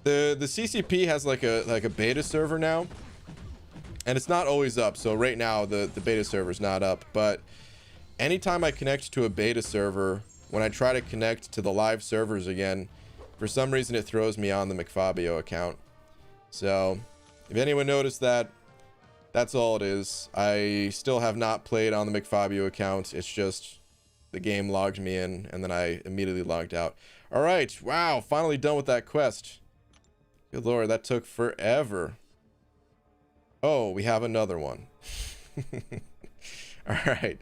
the CCP has like a beta server now, and it's not always up. So right now the beta server is not up, but anytime I connect to a beta server, when I try to connect to the live servers again, for some reason it throws me on the McFabio account. So if anyone noticed that, that's all it is. I still have not played on the McFabio account. It's just the game logged me in, and then I immediately logged out. All right. Wow. Finally done with that quest. Good Lord, that took forever. Oh, we have another one. All right.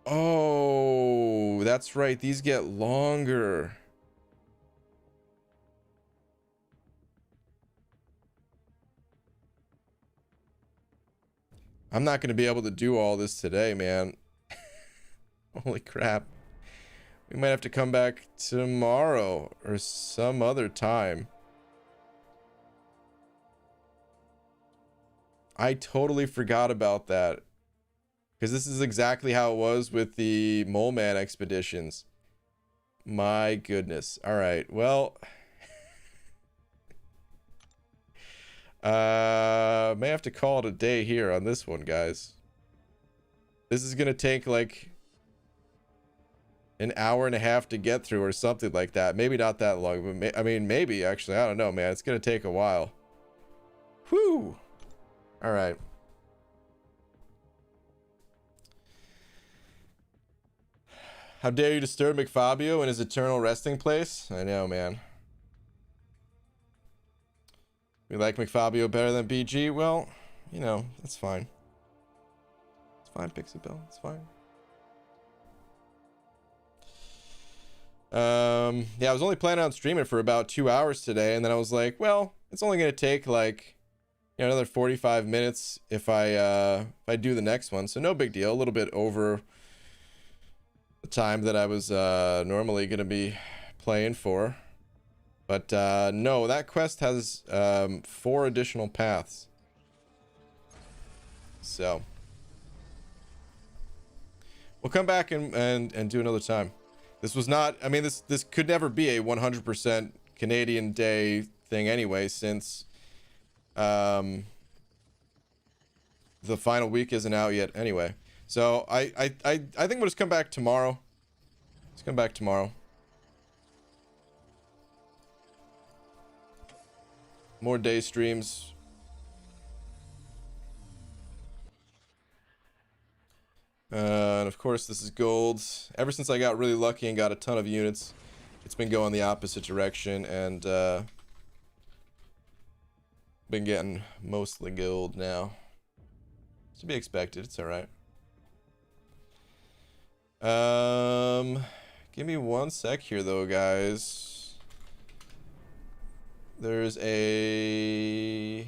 Oh, that's right. These get longer. I'm not going to be able to do all this today, man. Holy crap. We might have to come back tomorrow or some other time. I totally forgot about that. Because this is exactly how it was with the Mole Man expeditions. My goodness. All right. Well... may have to call it a day here on this one, guys. This is gonna take like an hour and a half to get through or something like that. Maybe not that long, but I mean, maybe actually. I don't know, man. It's gonna take a while. Whew. All right. How dare you disturb McFabio in his eternal resting place? I know, man. We like McFabio better than BG? Well, you know, that's fine. It's fine, Pixie Bill. It's fine. Yeah, I was only planning on streaming for about 2 hours today, and then I was like, well, it's only gonna take like, you know, another 45 minutes if I do the next one, so no big deal. A little bit over the time that I was normally gonna be playing for. But no, that quest has 4 additional paths. So we'll come back and do another time. This was not, I mean, this could never be a 100% Canadian Day thing anyway, since the final week isn't out yet anyway. So I think we'll just come back tomorrow. Let's come back tomorrow. More day streams. And of course this is gold. Ever since I got really lucky and got a ton of units, it's been going the opposite direction, and been getting mostly gold now. It's to be expected. It's alright. Give me one sec here though, guys. There's a...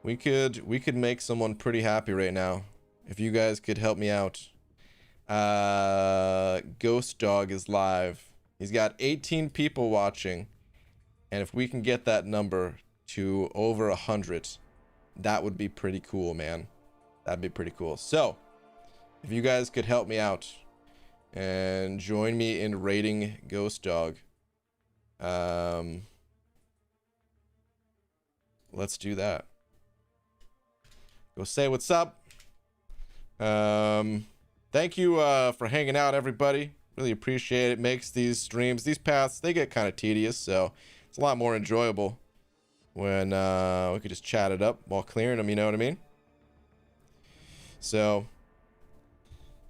We could make someone pretty happy right now. If you guys could help me out. Ghost Dog is live. He's got 18 people watching. And if we can get that number to over 100, that would be pretty cool, man. That'd be pretty cool. So, if you guys could help me out and join me in raiding Ghost Dog. Let's do that. Go say what's up. Thank you for hanging out, everybody. Really appreciate it. Makes these streams, these paths, they get kind of tedious, so it's a lot more enjoyable when we could just chat it up while clearing them, you know what I mean? So,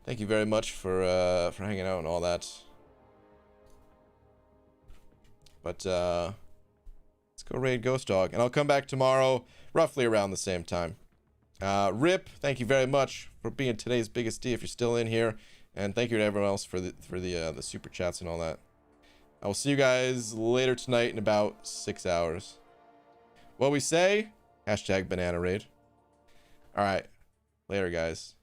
thank you very much for hanging out and all that. But let's go raid Ghost Dog, and I'll come back tomorrow, roughly around the same time. Rip, thank you very much for being today's biggest D if you're still in here, and thank you to everyone else for the super chats and all that. I will see you guys later tonight in about 6 hours. What we say? Hashtag banana raid. All right, later, guys.